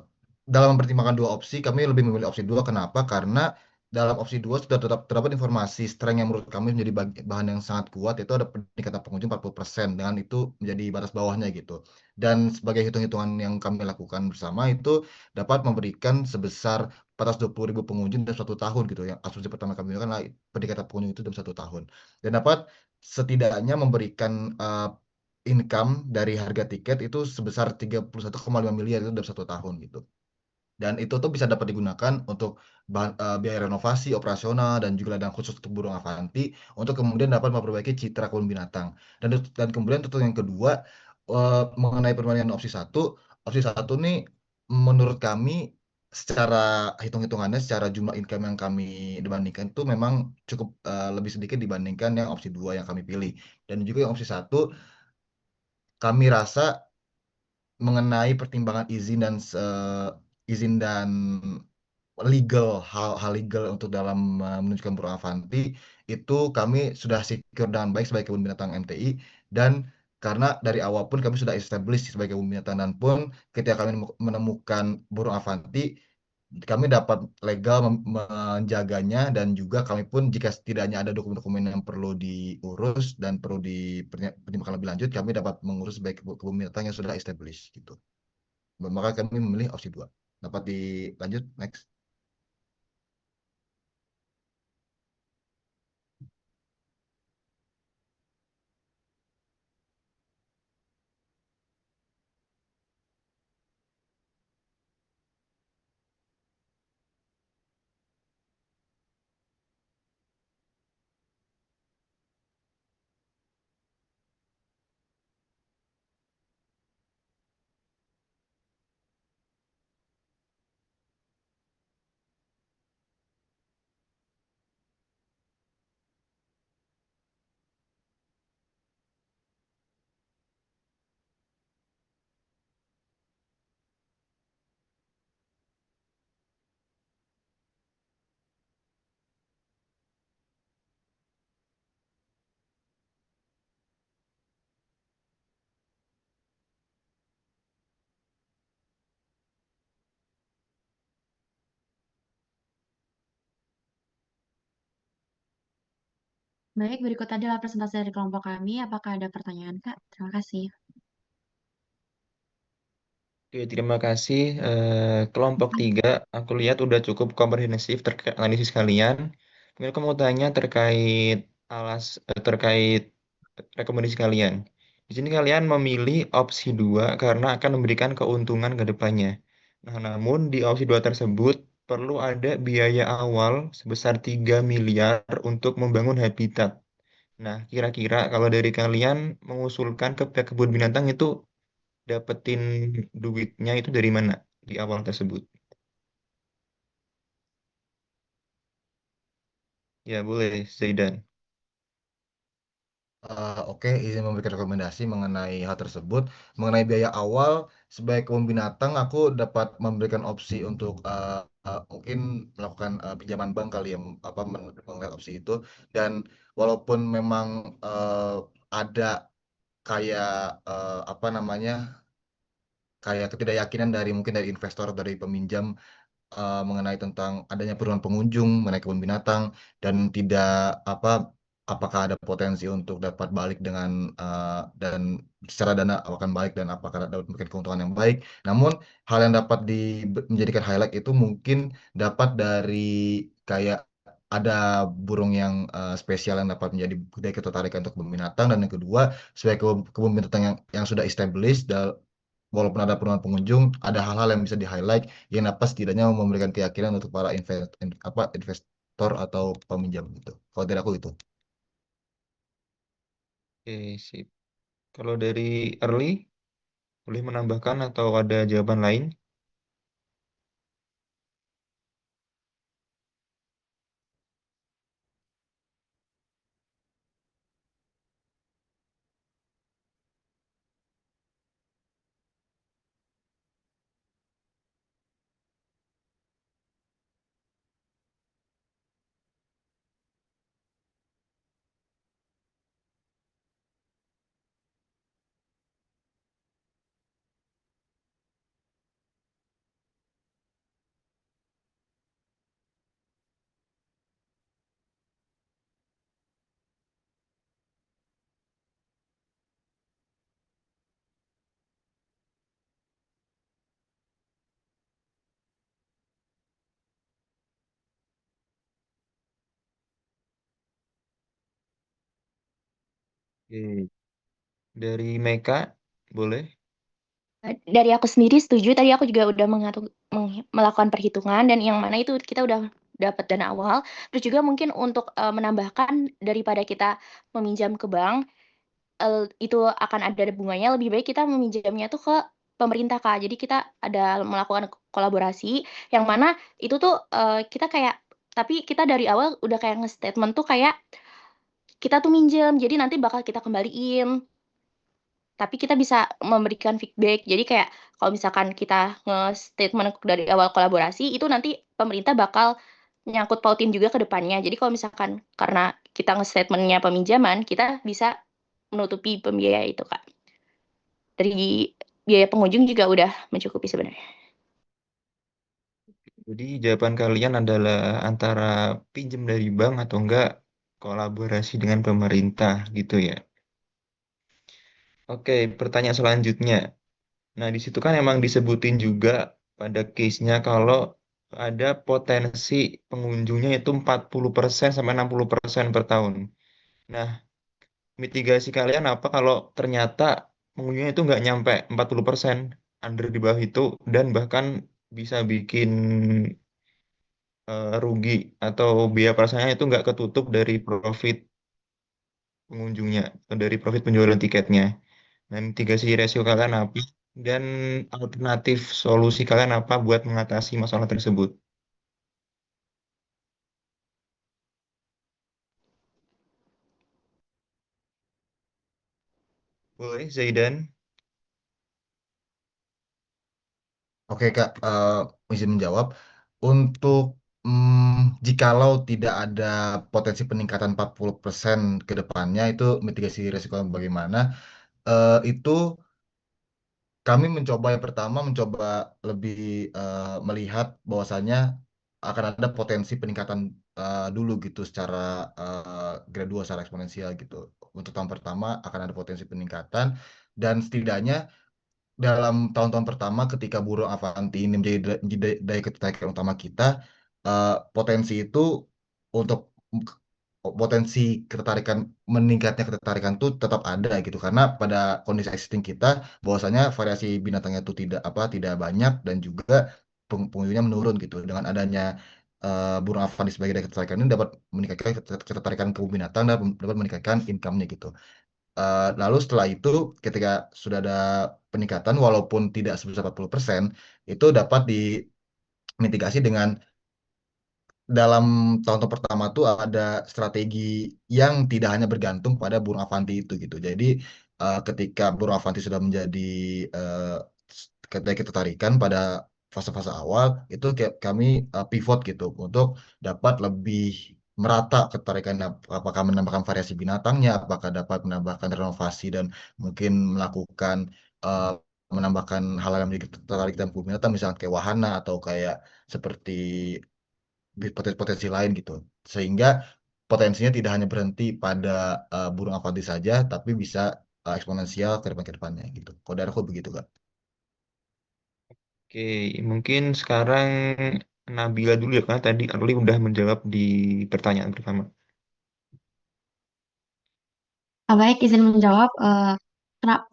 dalam mempertimbangkan dua opsi, kami lebih memilih opsi 2. Kenapa? Karena dalam opsi 2 sudah terdapat informasi strength yang menurut kami menjadi bahan yang sangat kuat, itu ada peningkatan pengunjung 40%, dengan itu menjadi batas bawahnya gitu. Dan sebagai hitung-hitungan yang kami lakukan bersama itu dapat memberikan sebesar 420.000 pengunjung dalam 1 tahun gitu. Yang asumsi pertama kami kan peningkatan pengunjung itu dalam 1 tahun. Dan dapat setidaknya memberikan income dari harga tiket itu sebesar 31,5 miliar itu dalam 1 tahun gitu. Dan itu tuh bisa dapat digunakan untuk biaya renovasi, operasional, dan juga ladang khusus untuk burung Avanti untuk kemudian dapat memperbaiki citra kebun binatang. Dan kemudian untuk yang kedua, mengenai permainan opsi satu nih menurut kami secara hitung-hitungannya, secara jumlah income yang kami dibandingkan itu memang cukup lebih sedikit dibandingkan yang opsi 2 yang kami pilih. Dan juga yang opsi 1 kami rasa mengenai pertimbangan izin dan legal, hal legal untuk dalam menunjukkan Burung Avanti itu kami sudah secure dengan baik sebagai kebun binatang MTI. Dan karena dari awal pun kami sudah establish sebagai kebun binatang, dan pun ketika kami menemukan Burung Avanti kami dapat legal menjaganya. Dan juga kami pun jika setidaknya ada dokumen-dokumen yang perlu diurus dan perlu dipertimbangkan lebih lanjut, kami dapat mengurus sebagai kebun binatang yang sudah established gitu. Maka kami memilih opsi 2. Dapat dilanjut next. Baik, berikut adalah presentasi dari kelompok kami. Apakah ada pertanyaan, Kak? Terima kasih. Oke, terima kasih. Kelompok 3, aku lihat udah cukup komprehensif terkait analisis kalian. Mungkin aku mau tanya terkait rekomendasi kalian. Di sini kalian memilih opsi 2 karena akan memberikan keuntungan ke depannya. Nah, namun di opsi 2 tersebut perlu ada biaya awal sebesar 3 miliar untuk membangun habitat. Nah, kira-kira kalau dari kalian mengusulkan ke pihak kebun binatang itu dapetin duitnya itu dari mana di awal tersebut? Ya, boleh, Zaidan. Oke, izin memberikan rekomendasi mengenai hal tersebut. Mengenai biaya awal, sebagai kebun binatang, aku dapat memberikan opsi untuk mungkin melakukan pinjaman bank kali ya, melihat opsi itu. Dan walaupun memang ada kayak apa namanya, kayak ketidakyakinan dari mungkin dari investor, dari peminjam mengenai tentang adanya penurunan pengunjung mengenai kebun binatang dan tidak apa apakah ada potensi untuk dapat balik dengan dan secara dana akan balik dan apakah dapat memberikan keuntungan yang baik. Namun hal yang dapat menjadikan highlight itu mungkin dapat dari kayak ada burung yang spesial yang dapat menjadi budaya ketertarikan untuk kebun binatang dan yang kedua sebagai kebun binatang yang sudah established walaupun ada penurunan pengunjung, ada hal-hal yang bisa di-highlight yang dapat setidaknya memberikan keyakinan untuk para investor atau peminjam gitu. Kalau dari aku itu. Oke, sip. Kalau dari Early, boleh menambahkan atau ada jawaban lain? Oke. Dari Meka, boleh? Dari aku sendiri setuju, tadi aku juga udah melakukan perhitungan dan yang mana itu kita udah dapat dana awal. Terus juga mungkin untuk menambahkan daripada kita meminjam ke bank, itu akan ada bunganya, lebih baik kita meminjamnya tuh ke pemerintah, Kak. Jadi kita ada melakukan kolaborasi yang mana itu tuh kita kayak tapi kita dari awal udah kayak nge-statement tuh kayak kita tuh minjem, jadi nanti bakal kita kembaliin. Tapi kita bisa memberikan feedback. Jadi kayak kalau misalkan kita nge-statement dari awal kolaborasi, itu nanti pemerintah bakal nyangkut pautin juga ke depannya. Jadi kalau misalkan karena kita nge-statementnya peminjaman, kita bisa menutupi pembiaya itu, Kak. Dari biaya pengunjung juga udah mencukupi sebenarnya. Jadi jawaban kalian adalah antara pinjam dari bank atau enggak kolaborasi dengan pemerintah gitu ya. Oke, pertanyaan selanjutnya. Nah, di situ kan emang disebutin juga pada case-nya kalau ada potensi pengunjungnya itu 40% sampai 60% per tahun. Nah, mitigasi kalian apa kalau ternyata pengunjungnya itu nggak nyampe 40%, under di bawah itu, dan bahkan bisa bikin rugi atau biaya operasionalnya itu nggak ketutup dari profit pengunjungnya, atau dari profit penjualan tiketnya. Nah, mitigasi resiko kalian apa? Dan alternatif solusi kalian apa buat mengatasi masalah tersebut? Boleh, Zaidan? Oke Kak, izin menjawab. Untuk jikalau tidak ada potensi peningkatan 40% ke depannya, itu mitigasi risiko bagaimana? Itu kami mencoba yang pertama mencoba lebih melihat bahwasannya akan ada potensi peningkatan dulu gitu secara gradual, secara eksponensial gitu. Untuk tahun pertama akan ada potensi peningkatan, dan setidaknya dalam tahun-tahun pertama ketika burung Avanti ini menjadi daya ketertarikan utama kita, potensi itu untuk potensi ketertarikan, meningkatnya ketertarikan itu tetap ada gitu, karena pada kondisi existing kita bahwasanya variasi binatangnya itu tidak banyak, dan juga pengunjungnya menurun gitu. Dengan adanya burung Avanti sebagai daya ketertarikan ini dapat meningkatkan ketertarikan kebun binatang dan dapat meningkatkan income-nya gitu. Lalu setelah itu, ketika sudah ada peningkatan walaupun tidak sebesar 40%, itu dapat dimitigasi dengan dalam tahun-tahun pertama tuh ada strategi yang tidak hanya bergantung pada burung Avanti itu gitu. Jadi ketika burung Avanti sudah menjadi uh, ketertarikan pada fase-fase awal, itu kami pivot gitu untuk dapat lebih merata ketertarikan, apakah menambahkan variasi binatangnya, apakah dapat menambahkan renovasi dan mungkin melakukan uh, menambahkan hal-hal yang menjadi tertarik dalam kebun binatang, misalnya kayak wahana atau kayak seperti potensi-potensi lain gitu. Sehingga potensinya tidak hanya berhenti pada burung avanti saja, tapi bisa eksponensial ke depannya gitu. Kalau dari aku begitu, Kak. Oke, mungkin sekarang Nabila dulu ya, karena tadi Arli udah menjawab di pertanyaan pertama. Baik, izin menjawab.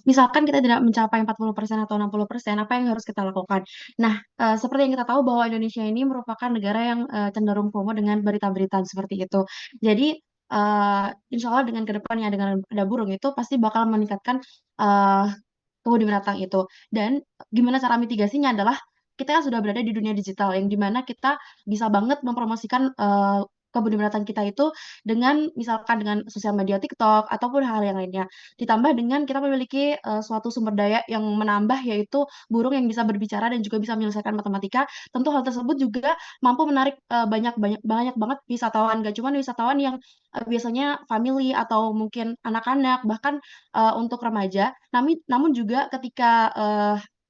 Misalkan kita tidak mencapai 40% atau 60%, apa yang harus kita lakukan? Nah, seperti yang kita tahu bahwa Indonesia ini merupakan negara yang cenderung FOMO dengan berita-berita seperti itu. Jadi, insya Allah dengan kedepannya dengan ada burung itu pasti bakal meningkatkan eh, kebun binatang itu. Dan gimana cara mitigasinya adalah kita kan sudah berada di dunia digital yang dimana kita bisa banget mempromosikan kebun binatang kita itu dengan misalkan dengan sosial media TikTok ataupun hal yang lainnya. Ditambah dengan kita memiliki suatu sumber daya yang menambah yaitu burung yang bisa berbicara dan juga bisa menyelesaikan matematika. Tentu hal tersebut juga mampu menarik banyak banyak banyak banget wisatawan. Gak cuma wisatawan yang biasanya family atau mungkin anak-anak bahkan untuk remaja. Namun juga ketika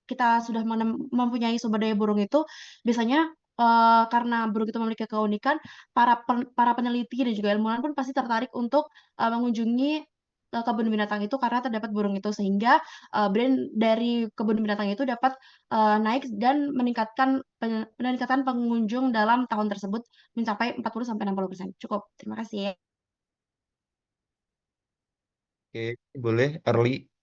kita sudah mempunyai sumber daya burung itu, biasanya karena burung itu memiliki keunikan, para peneliti dan juga ilmuwan pun pasti tertarik untuk mengunjungi kebun binatang itu karena terdapat burung itu sehingga brand dari kebun binatang itu dapat naik dan meningkatkan pengunjung dalam tahun tersebut mencapai 40-60%. Cukup. Terima kasih. Oke, boleh Arli.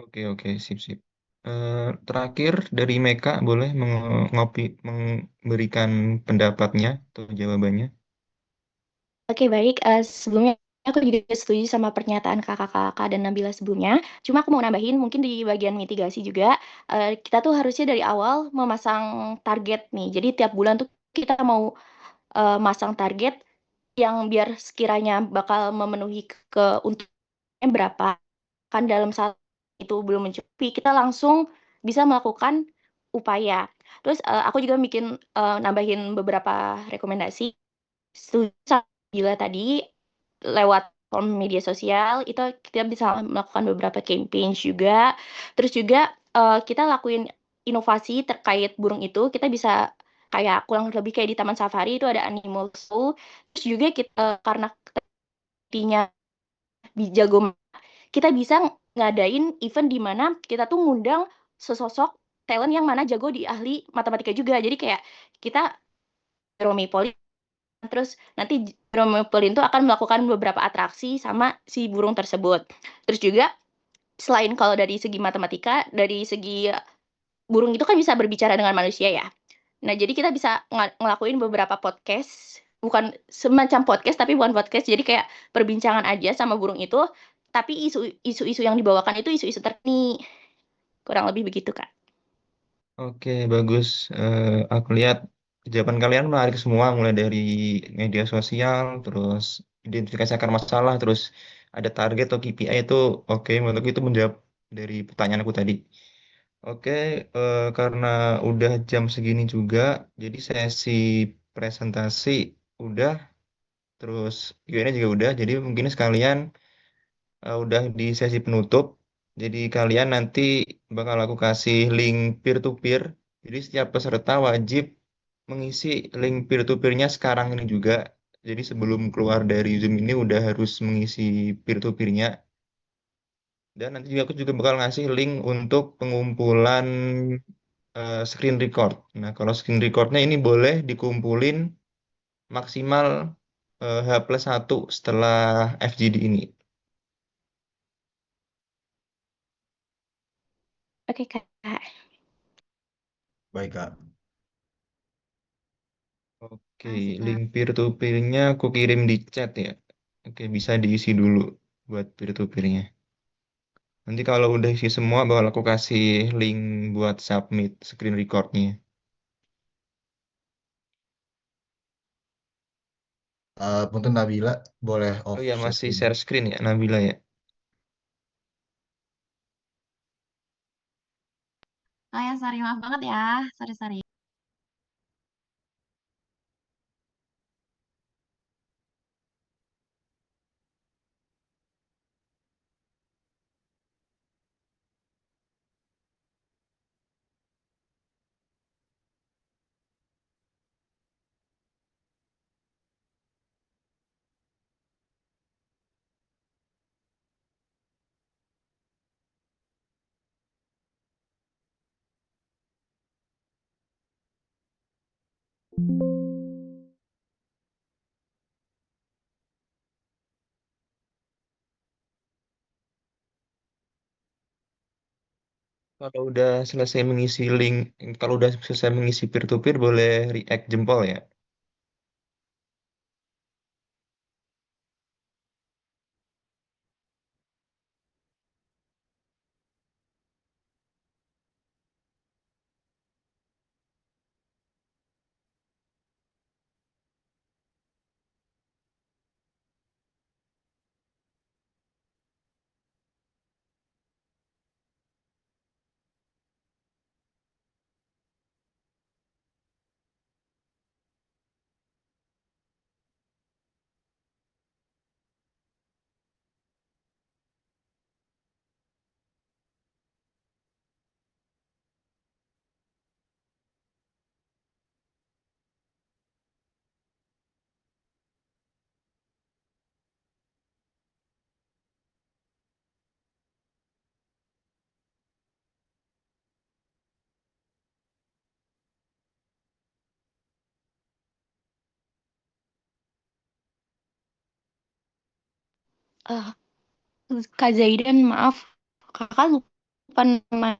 Oke, oke, sip, sip. Terakhir dari Meka, boleh memberikan pendapatnya atau jawabannya? Oke, baik. Sebelumnya aku juga setuju sama pernyataan kakak-kakak dan Nabila sebelumnya. Cuma aku mau nambahin mungkin di bagian mitigasi juga, kita tuh harusnya dari awal memasang target nih. Jadi tiap bulan tuh kita mau masang target yang biar sekiranya bakal memenuhi keuntungannya berapa. Kan dalam saat itu belum mencukupi, kita langsung bisa melakukan upaya. Terus aku juga nambahin beberapa rekomendasi. Setuju sama Bila tadi lewat platform media sosial itu kita bisa melakukan beberapa campaign juga. Terus juga kita lakuin inovasi terkait burung itu. Kita bisa kayak kurang lebih kayak di Taman Safari itu ada animal show. Terus juga kita karena artinya jago, kita bisa ngadain event di mana kita tuh ngundang sesosok talent yang mana jago di ahli matematika juga. Jadi kayak kita Romi Poli, terus nanti Romi Poli itu akan melakukan beberapa atraksi sama si burung tersebut. Terus juga selain kalau dari segi matematika, dari segi burung itu kan bisa berbicara dengan manusia ya. Nah, jadi kita bisa ngelakuin beberapa podcast, bukan semacam podcast tapi bukan podcast, jadi kayak perbincangan aja sama burung itu, tapi isu-isu yang dibawakan itu isu-isu terkini. Kurang lebih begitu, Kak. Oke, bagus. Aku lihat jawaban kalian menarik semua, mulai dari media sosial, terus identifikasi akar masalah, terus ada target atau KPI itu oke. Menurutku itu menjawab dari pertanyaanku tadi. Oke, karena udah jam segini juga, jadi sesi presentasi udah, terus Q&A juga udah. Jadi mungkin sekalian udah di sesi penutup. Jadi kalian nanti bakal aku kasih link peer-to-peer. Jadi setiap peserta wajib mengisi link peer-to-peernya sekarang ini juga. Jadi sebelum keluar dari Zoom ini udah harus mengisi peer-to-peernya. Dan nanti juga aku juga bakal ngasih link untuk pengumpulan screen record. Nah, kalau screen recordnya ini boleh dikumpulin maksimal H+1 setelah FGD ini. Oke, Kak. Baik, Kak. Oke, Makasih, Kak. link peer-to-peer-nya aku kirim di chat ya. Oke, bisa diisi dulu buat peer-to-peer-nya. Nanti kalau udah isi semua, bakal aku kasih link buat submit screen record-nya. Punten Nabila, boleh Oh off iya, share masih screen. share screen ya, Nabila ya. Oh ya, sorry, maaf banget ya. Sorry, sorry. Kalau udah selesai mengisi link, kalau udah selesai mengisi peer-to-peer, boleh react jempol ya. Eh, Kak Zaidan, maaf. Kakak lupa nama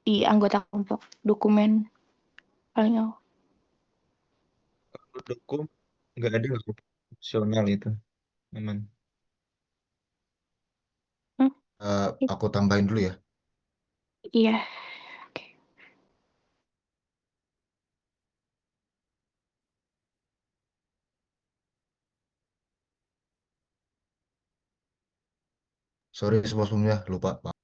di anggota kelompok dokumen paling awal. Kalau dukung, nggak ada nggak opsional itu, memang. Hmm? Aku tambahin dulu ya. Iya. Oke. Sorry sebelumnya lupa, Pak.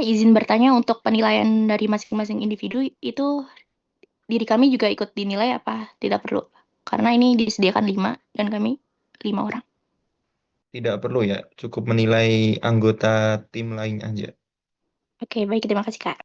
Izin bertanya untuk penilaian dari masing-masing individu itu diri kami juga ikut dinilai apa tidak perlu? Karena ini disediakan 5 dan kami 5 orang. Tidak perlu ya, cukup menilai anggota tim lain aja. Oke, baik. Terima kasih, Kak.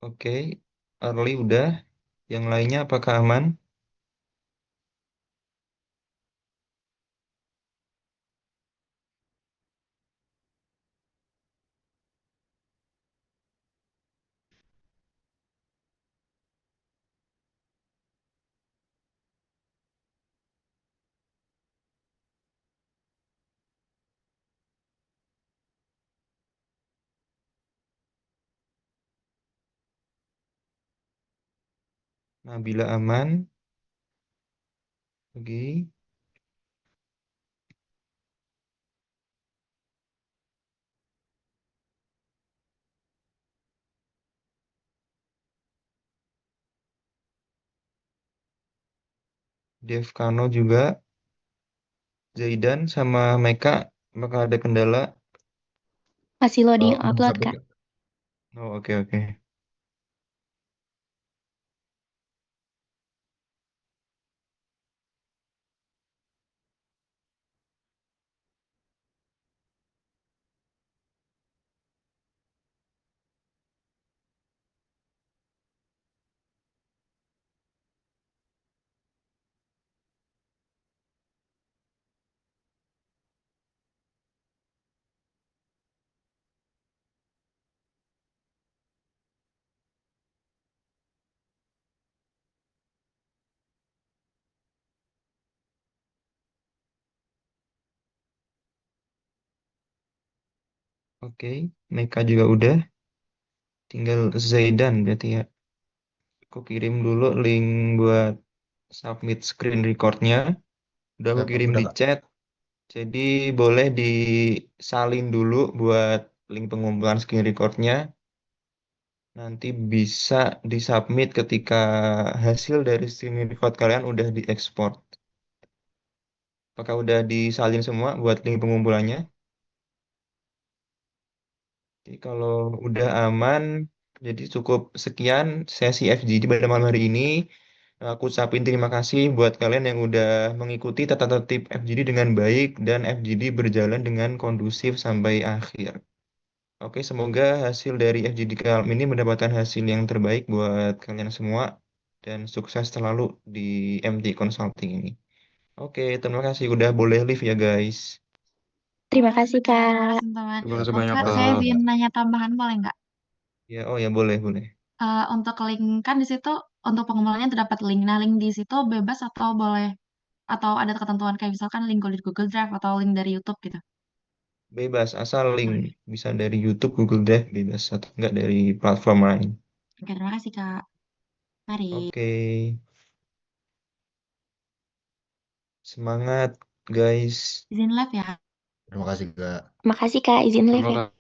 Oke, Early udah. Yang lainnya apakah aman? Nabila aman. Oke. Devkano juga. Zaidan sama Meka, apakah ada kendala? Masih loading Belum upload, submit Kak. ya? Oh, oke, oke. Oke, Meka juga udah. Tinggal Zaidan berarti ya. Aku kirim dulu link buat submit screen recordnya. Udah aku kirim Udah di Kak. chat. Jadi boleh disalin dulu buat link pengumpulan screen recordnya. Nanti bisa disubmit ketika hasil dari screen record kalian udah diekspor. Apakah udah disalin semua buat link pengumpulannya? Jadi kalau udah aman, jadi cukup sekian sesi FGD pada malam hari ini. Aku ucapin terima kasih buat kalian yang udah mengikuti tata tertib FGD dengan baik dan FGD berjalan dengan kondusif sampai akhir. Oke, semoga hasil dari FGD kali ini mendapatkan hasil yang terbaik buat kalian semua dan sukses selalu di MT Consulting ini. Oke, terima kasih udah boleh live ya guys. Terima kasih, Kak. Teman-teman. Terima kasih Oh, banyak, Kak, Makasih saya Kak. izin Kak. nanya tambahan boleh nggak? Ya, oh ya boleh, boleh. Untuk link kan di situ untuk pengumumannya terdapat link. Nah, link di situ bebas atau boleh atau ada ketentuan kayak misalkan link dari Google Drive atau link dari YouTube gitu. Bebas, asal link Oke, bisa dari YouTube, Google Drive, bebas atau enggak dari platform lain. Oke, terima kasih Kak. Mari, Oke, semangat guys. izin live ya. Terima kasih Kak. Makasih, Kak. Izin live Terima ya. kasih.